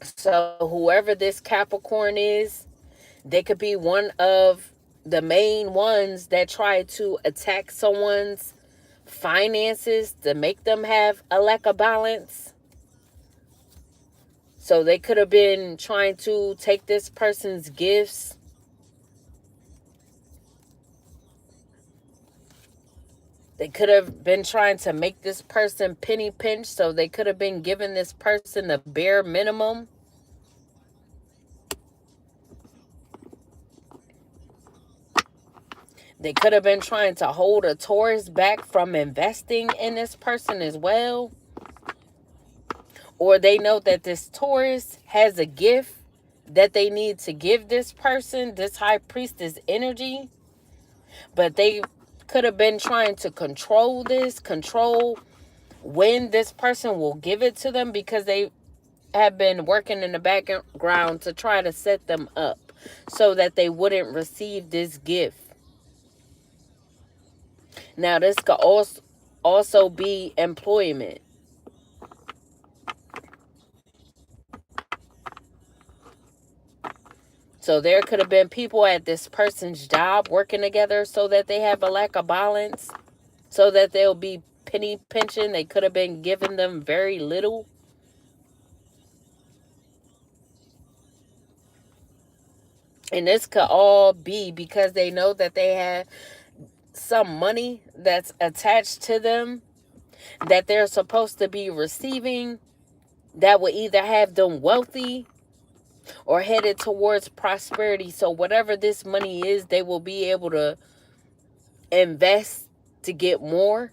So whoever this Capricorn is, they could be one of the main ones that try to attack someone's finances to make them have a lack of balance. So they could have been trying to take this person's gifts. They could have been trying to make this person penny pinch. So they could have been giving this person the bare minimum. They could have been trying to hold a Taurus back from investing in this person as well. Or they know that this Taurus has a gift that they need to give this person, this high priestess energy. But they could have been trying to control when this person will give it to them, because they have been working in the background to try to set them up so that they wouldn't receive this gift. Now, this could also be employment. So there could have been people at this person's job working together so that they have a lack of balance, so that they'll be penny pinching. They could have been giving them very little. And this could all be because they know that they have some money that's attached to them that they're supposed to be receiving, that will either have them wealthy or headed towards prosperity. So whatever this money is, they will be able to invest to get more.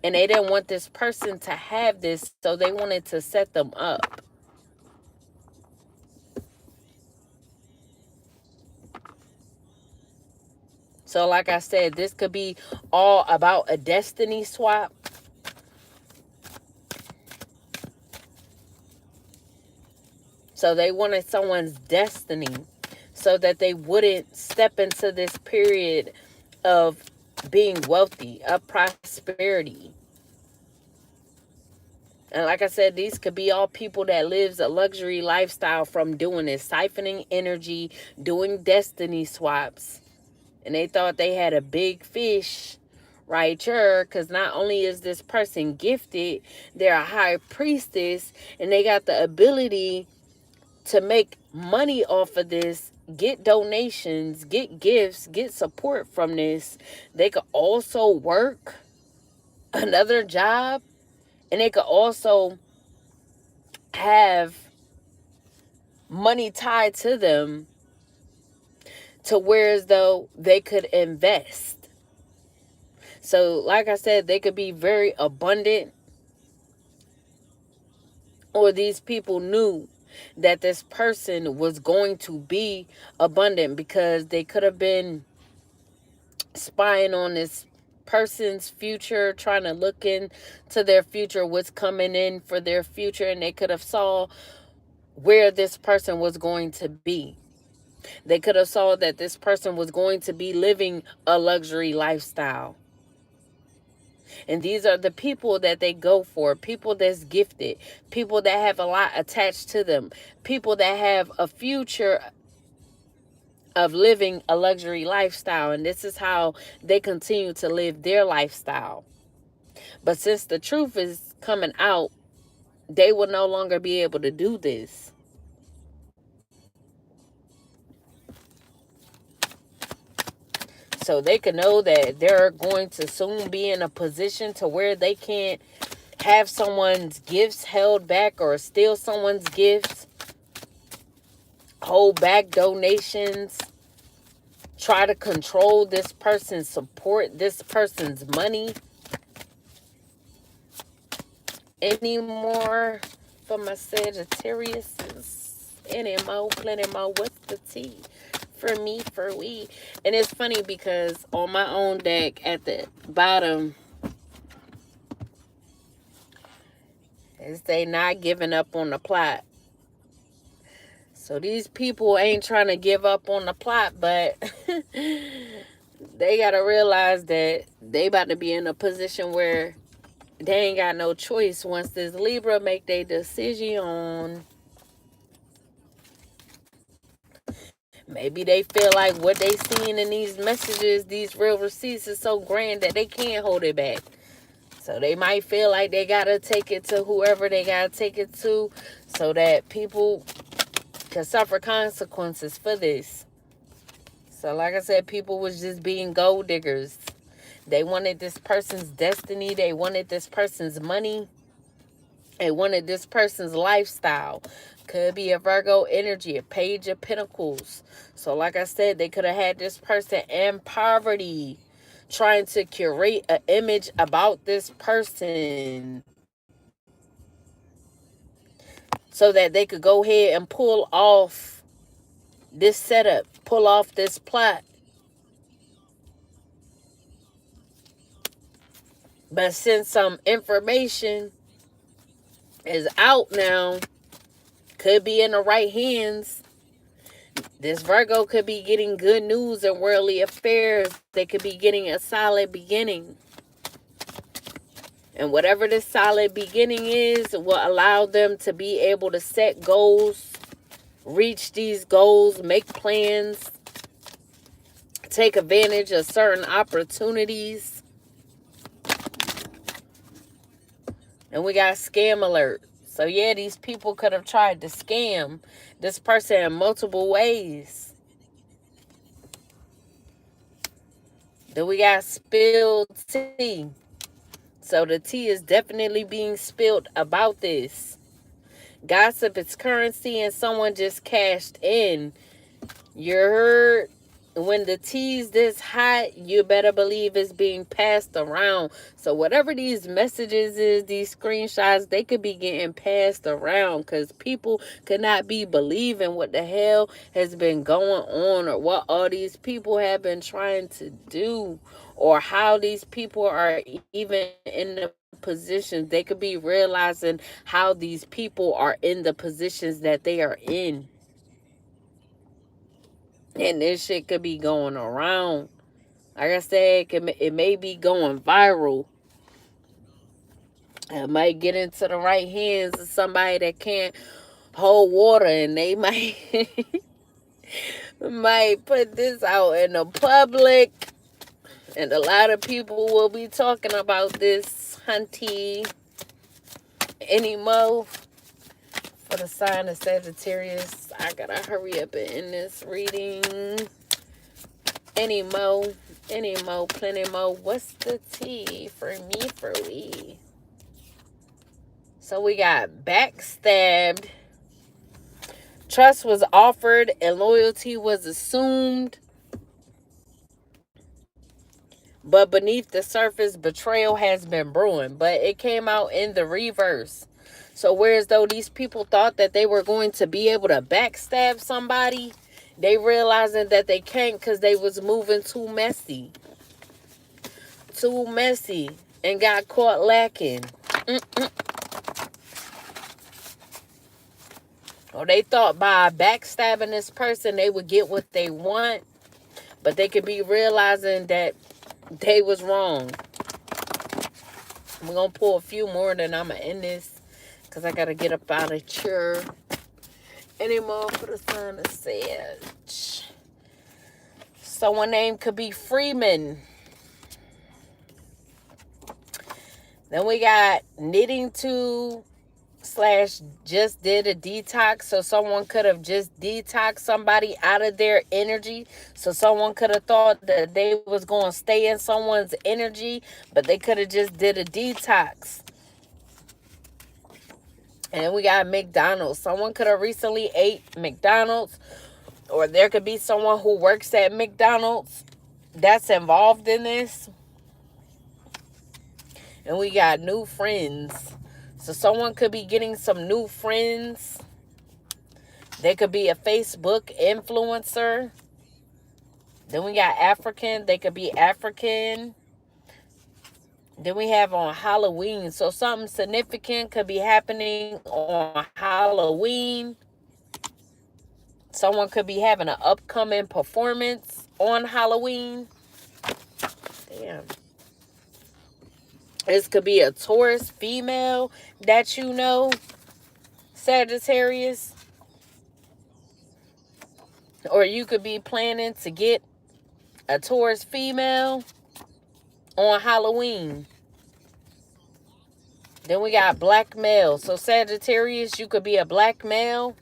And they didn't want this person to have this, so they wanted to set them up. So like I said, this could be all about a destiny swap. So they wanted someone's destiny so that they wouldn't step into this period of being wealthy, of prosperity. And like I said, these could be all people that lives a luxury lifestyle from doing this, siphoning energy, doing destiny swaps. And they thought they had a big fish right here, because not only is this person gifted, they're a high priestess, and they got the ability to make money off of this, get donations, get gifts, get support from this. They could also work another job, and they could also have money tied to them to where as though they could invest. So, like I said, they could be very abundant, or these people knew that this person was going to be abundant because they could have been spying on this person's future, trying to look into their future, what's coming in for their future, and they could have saw where this person was going to be. They could have saw that this person was going to be living a luxury lifestyle. And these are the people that they go for, people that's gifted, people that have a lot attached to them, people that have a future of living a luxury lifestyle. And this is how they continue to live their lifestyle. But since the truth is coming out, they will no longer be able to do this. So they can know that they're going to soon be in a position to where they can't have someone's gifts held back or steal someone's gifts, hold back donations, try to control this person's support, this person's money anymore. For my Sagittarius, any more, plenty more. What's the tea? For me, for we. And it's funny because on my own deck at the bottom, it say not giving up on the plot. So these people ain't trying to give up on the plot, but they got to realize that they about to be in a position where they ain't got no choice once this Libra make their decision. Maybe they feel like what they seen in these messages, these real receipts, is so grand that they can't hold it back. So they might feel like they got to take it to whoever they got to take it to so that people can suffer consequences for this. So like I said, people was just being gold diggers. They wanted this person's destiny. They wanted this person's money. They wanted this person's lifestyle. Could be a Virgo energy, a Page of Pentacles. So like I said, they could have had this person in poverty, trying to curate an image about this person so that they could go ahead and pull off this setup, pull off this plot. But since some information is out now, could be in the right hands, this Virgo could be getting good news in worldly affairs. They could be getting a solid beginning. And whatever this solid beginning is will allow them to be able to set goals, reach these goals, make plans, take advantage of certain opportunities. And we got scam alert. So yeah, these people could have tried to scam this person in multiple ways. Then we got spilled tea. So the tea is definitely being spilled about this. Gossip is currency and someone just cashed in. You heard? When the tea's this hot, you better believe it's being passed around. So whatever these messages is, these screenshots, they could be getting passed around because people could not be believing what the hell has been going on or what all these people have been trying to do or how these people are even in the positions. They could be realizing how these people are in the positions that they are in. And this shit could be going around. Like I said, it may be going viral. It might get into the right hands of somebody that can't hold water, and they might might put this out in the public, and a lot of people will be talking about this hunty anymore. For the sign of Sagittarius, I gotta hurry up and end this reading. Any more, plenty more. What's the tea for me, for we? So we got backstabbed. Trust was offered and loyalty was assumed. But beneath the surface, betrayal has been brewing. But it came out in the reverse. So whereas though these people thought that they were going to be able to backstab somebody, they realizing that they can't because they was moving too messy. Too messy. And got caught lacking. Or they thought by backstabbing this person, they would get what they want. But they could be realizing that they was wrong. I'm going to pull a few more, then I'm going to end this. Because I got to get up out of here. Any more for the sign of Sag? Someone name could be Freeman. Then we got knitting to / just did a detox. So someone could have just detoxed somebody out of their energy. So someone could have thought that they was going to stay in someone's energy, but they could have just did a detox. And then we got McDonald's. Someone could have recently ate McDonald's, or there could be someone who works at McDonald's that's involved in this. And we got new friends. So someone could be getting some new friends. They could be a Facebook influencer. Then we got African. They could be African. Then we have on Halloween. So something significant could be happening on Halloween. Someone could be having an upcoming performance on Halloween. Damn. This could be a Taurus female that you know, Sagittarius. Or you could be planning to get a Taurus female on Halloween. Then we got black male. So Sagittarius, you could be a black male.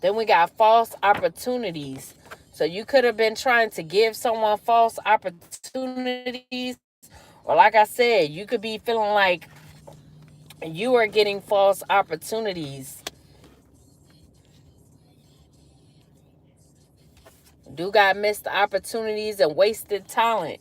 Then we got false opportunities. So you could have been trying to give someone false opportunities. Or like I said, you could be feeling like you are getting false opportunities. Do got missed opportunities and wasted talent.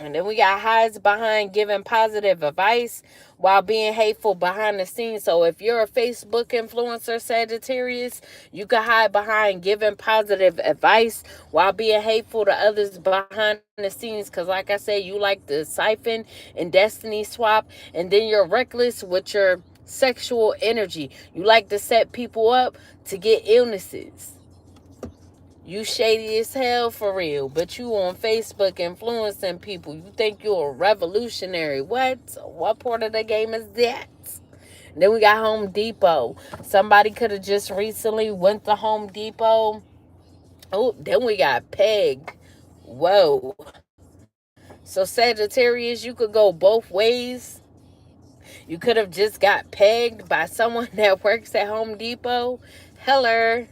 And then we got hides behind giving positive advice while being hateful behind the scenes. So if you're a Facebook influencer, Sagittarius, you can hide behind giving positive advice while being hateful to others behind the scenes. Because like I said, you like to siphon and destiny swap. And then you're reckless with your sexual energy. You like to set people up to get illnesses. You shady as hell for real, but you on Facebook influencing people. You think you're a revolutionary. What? What part of the game is that? Then we got Home Depot. Somebody could have just recently went to Home Depot. Oh, then we got pegged. Whoa. So Sagittarius, you could go both ways. You could have just got pegged by someone that works at Home Depot. Hello.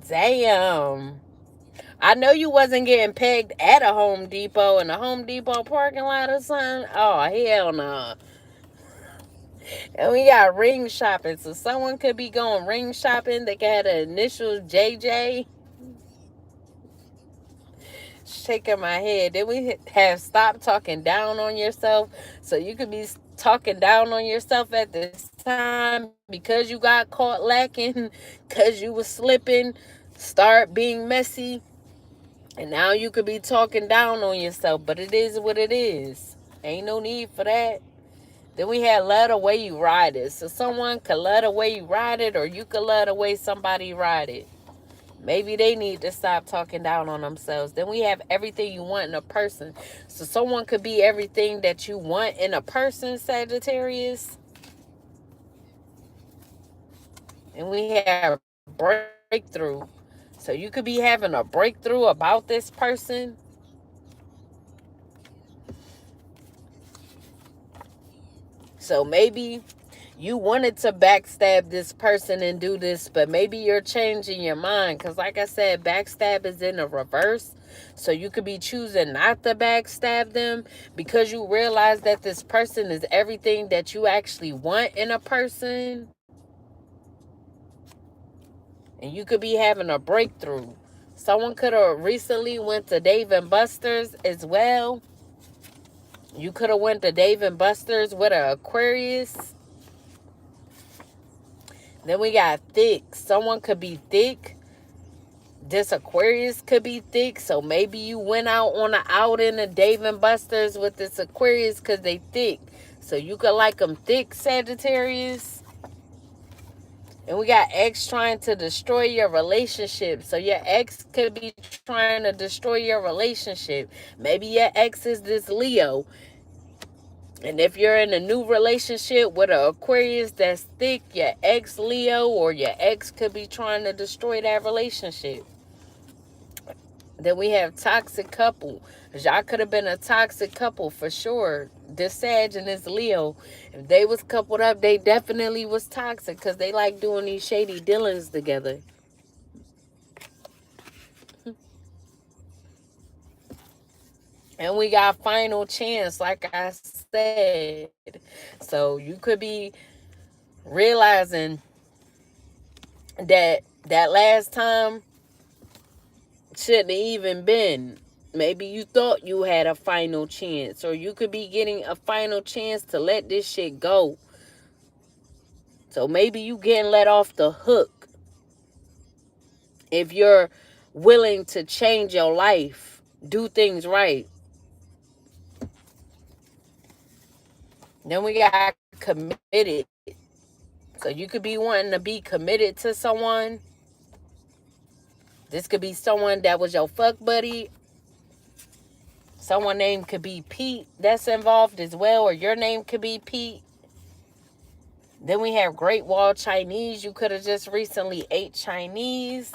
Damn. I know you wasn't getting pegged at a Home Depot in a Home Depot parking lot or something. Oh, hell no. And we got ring shopping. So someone could be going ring shopping. They could have the initials JJ. Shaking my head. Then we have stop talking down on yourself. So you could be talking down on yourself at this time because you got caught lacking, because you was slipping, start being messy. And now you could be talking down on yourself, but it is what it is. Ain't no need for that. Then we had love the way you ride it. So someone could love the way you ride it, or you could love the way somebody ride it. Maybe they need to stop talking down on themselves. Then we have everything you want in a person. So someone could be everything that you want in a person, Sagittarius. And we have breakthrough. So you could be having a breakthrough about this person. So maybe you wanted to backstab this person and do this, but maybe you're changing your mind. Because like I said, backstab is in the reverse. So you could be choosing not to backstab them because you realize that this person is everything that you actually want in a person. And you could be having a breakthrough. Someone could have recently went to Dave and Buster's as well. You could have went to Dave and Buster's with an Aquarius. Then we got thick. Someone could be thick. This Aquarius could be thick. So maybe you went out on an outing at Dave and Buster's with this Aquarius because they thick. So you could like them thick, Sagittarius. And we got ex trying to destroy your relationship. So your ex could be trying to destroy your relationship. Maybe your ex is this Leo. And if you're in a new relationship with an Aquarius that's thick, your ex Leo or your ex could be trying to destroy that relationship. Then we have toxic couple. Y'all could have been a toxic couple for sure. This Sag and this Leo, if they was coupled up, they definitely was toxic because they like doing these shady dealings together. And we got final chance, like I said. So you could be realizing that last time shouldn't have even been. Maybe you thought you had a final chance, or you could be getting a final chance to let this shit go. So maybe you getting let off the hook if you're willing to change your life, do things right. Then we got committed. So you could be wanting to be committed to someone. This could be someone that was your fuck buddy. Someone name could be Pete that's involved as well, or your name could be Pete. Then we have Great Wall Chinese. You could have just recently ate Chinese.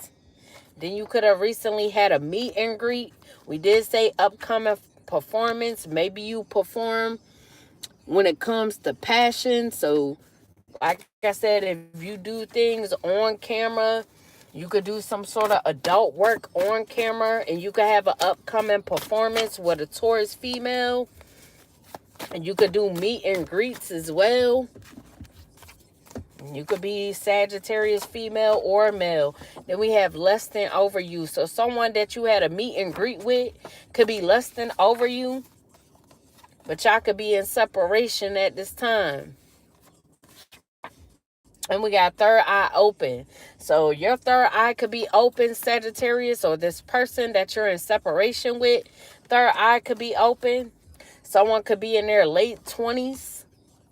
Then you could have recently had a meet and greet. We did say upcoming performance. Maybe you perform when it comes to passion. So, like I said, if you do things on camera, you could do some sort of adult work on camera, and you could have an upcoming performance with a Taurus female. And you could do meet and greets as well. You could be Sagittarius female or male. Then we have lusting over you. So someone that you had a meet and greet with could be lusting over you. But y'all could be in separation at this time. And we got third eye open. So your third eye could be open, Sagittarius, or this person that you're in separation with. Third eye could be open. Someone could be in their late 20s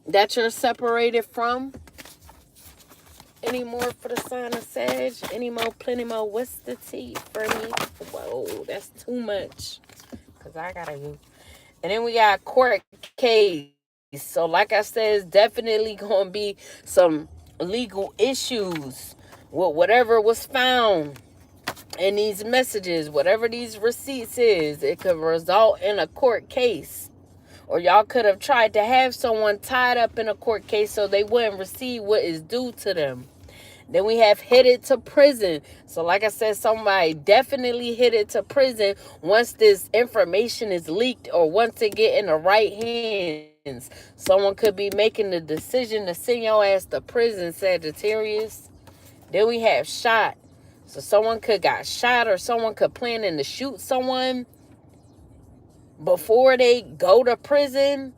that you're separated from. Any more for the sign of Sag? Any more, plenty more? What's the tea for me? Whoa, that's too much. Because I got to go. And then we got court case. So like I said, it's definitely going to be some legal issues with whatever was found in these messages, whatever these receipts is. It could result in a court case. Or y'all could have tried to have someone tied up in a court case so they wouldn't receive what is due to them. Then we have headed to prison. So like I said, somebody definitely headed to prison once this information is leaked or once it get in the right hands. Someone could be making the decision to send your ass to prison, Sagittarius. Then we have shot. So someone could got shot, or someone could planning to shoot someone before they go to prison.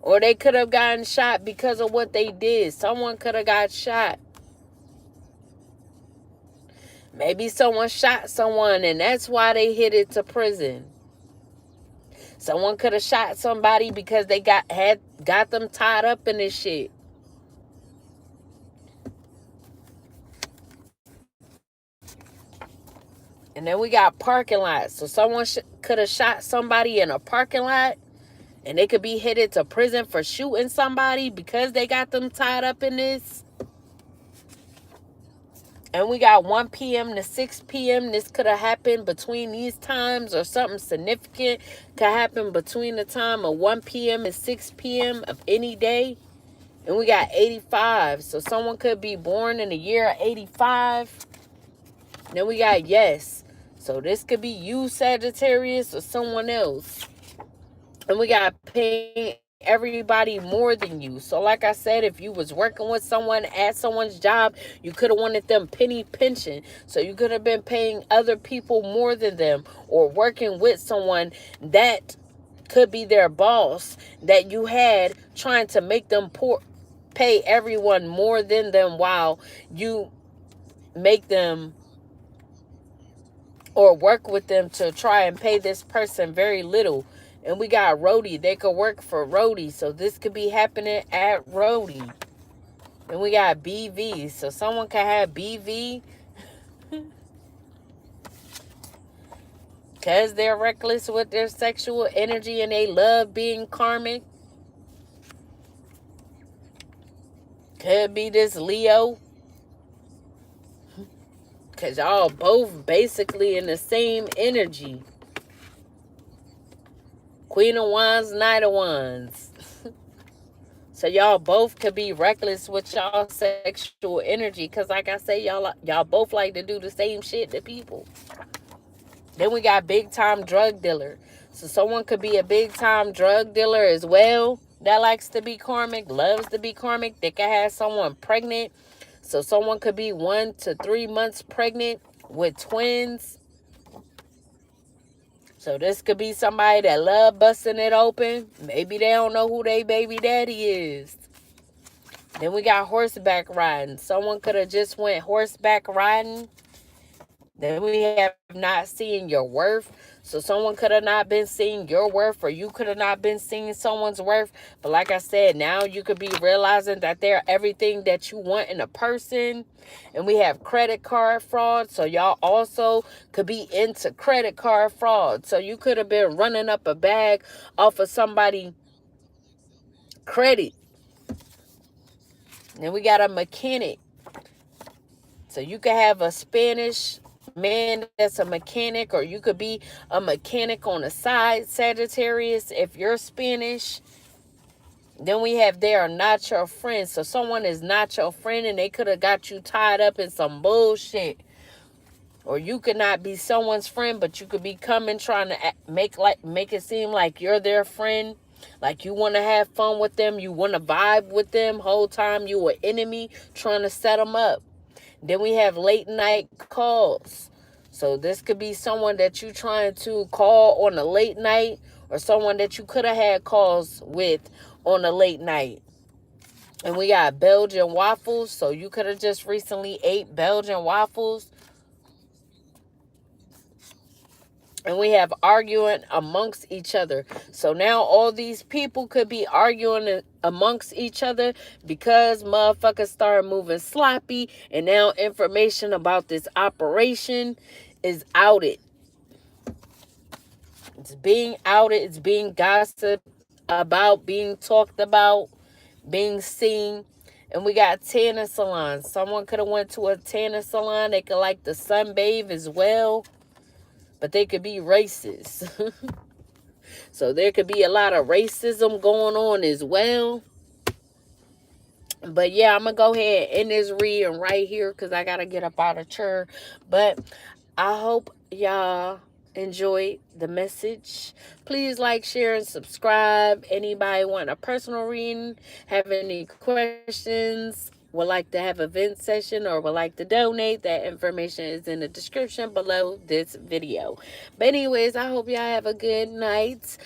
Or they could have gotten shot because of what they did. Someone could have got shot. Maybe someone shot someone and that's why they headed to prison. Someone could have shot somebody because they got them tied up in this shit. And then we got parking lots. So someone could have shot somebody in a parking lot. And they could be headed to prison for shooting somebody because they got them tied up in this. And we got 1 p.m. to 6 p.m. This could have happened between these times, or something significant could happen between the time of 1 p.m. and 6 p.m. of any day. And we got 85. So someone could be born in the year 85. Then we got yes. So this could be you, Sagittarius, or someone else. And we got pain everybody more than you. So like I said, if you was working with someone at someone's job, you could have wanted them penny pension. So you could have been paying other people more than them, or working with someone that could be their boss that you had, trying to make them pay everyone more than them, while you make them or work with them to try and pay this person very little. And we got Rhodey. They could work for Rhodey. So this could be happening at Rhodey. And we got BV. So someone could have BV because they're reckless with their sexual energy and they love being karmic. Could be this Leo. Because y'all both basically in the same energy. Queen of Wands, Knight of Wands. So y'all both could be reckless with y'all sexual energy. Because like I say, y'all both like to do the same shit to people. Then we got big time drug dealer. So someone could be a big time drug dealer as well. That likes to be karmic, loves to be karmic. They could have someone pregnant. So someone could be 1 to 3 months pregnant with twins. So this could be somebody that love busting it open. Maybe they don't know who their baby daddy is. Then we got horseback riding. Someone could have just went horseback riding. Then we have not seen your worth. So someone could have not been seeing your worth, or you could have not been seeing someone's worth. But like I said, now you could be realizing that they're everything that you want in a person. And we have credit card fraud. So y'all also could be into credit card fraud. So you could have been running up a bag off of somebody's credit. Then we got a mechanic. So you could have a Spanish man that's a mechanic, or you could be a mechanic on the side, Sagittarius, if you're Spanish. Then we have they are not your friend. So someone is not your friend and they could have got you tied up in some bullshit. Or you could not be someone's friend, but you could be coming trying to make it seem like you're their friend. Like you want to have fun with them, you want to vibe with them. Whole time you an enemy trying to set them up. Then we have late night calls. So this could be someone that you trying to call on a late night, or someone that you could have had calls with on a late night. And we got Belgian waffles. So you could have just recently ate Belgian waffles. And we have arguing amongst each other. So now all these people could be arguing amongst each other because motherfuckers start moving sloppy. And now information about this operation is outed. It's being outed. It's being gossiped about, being talked about, being seen. And we got tanning salons. Someone could have went to a tanning salon. They could like to sunbathe as well. But they could be racist. So there could be a lot of racism going on as well. But yeah, I'm going to go ahead and end this reading right here because I got to get up out of church. But I hope y'all enjoyed the message. Please like, share, and subscribe. Anybody want a personal reading, have any questions, would like to have a vent session, or would like to donate, that information is in the description below this video. But anyways, I hope y'all have a good night.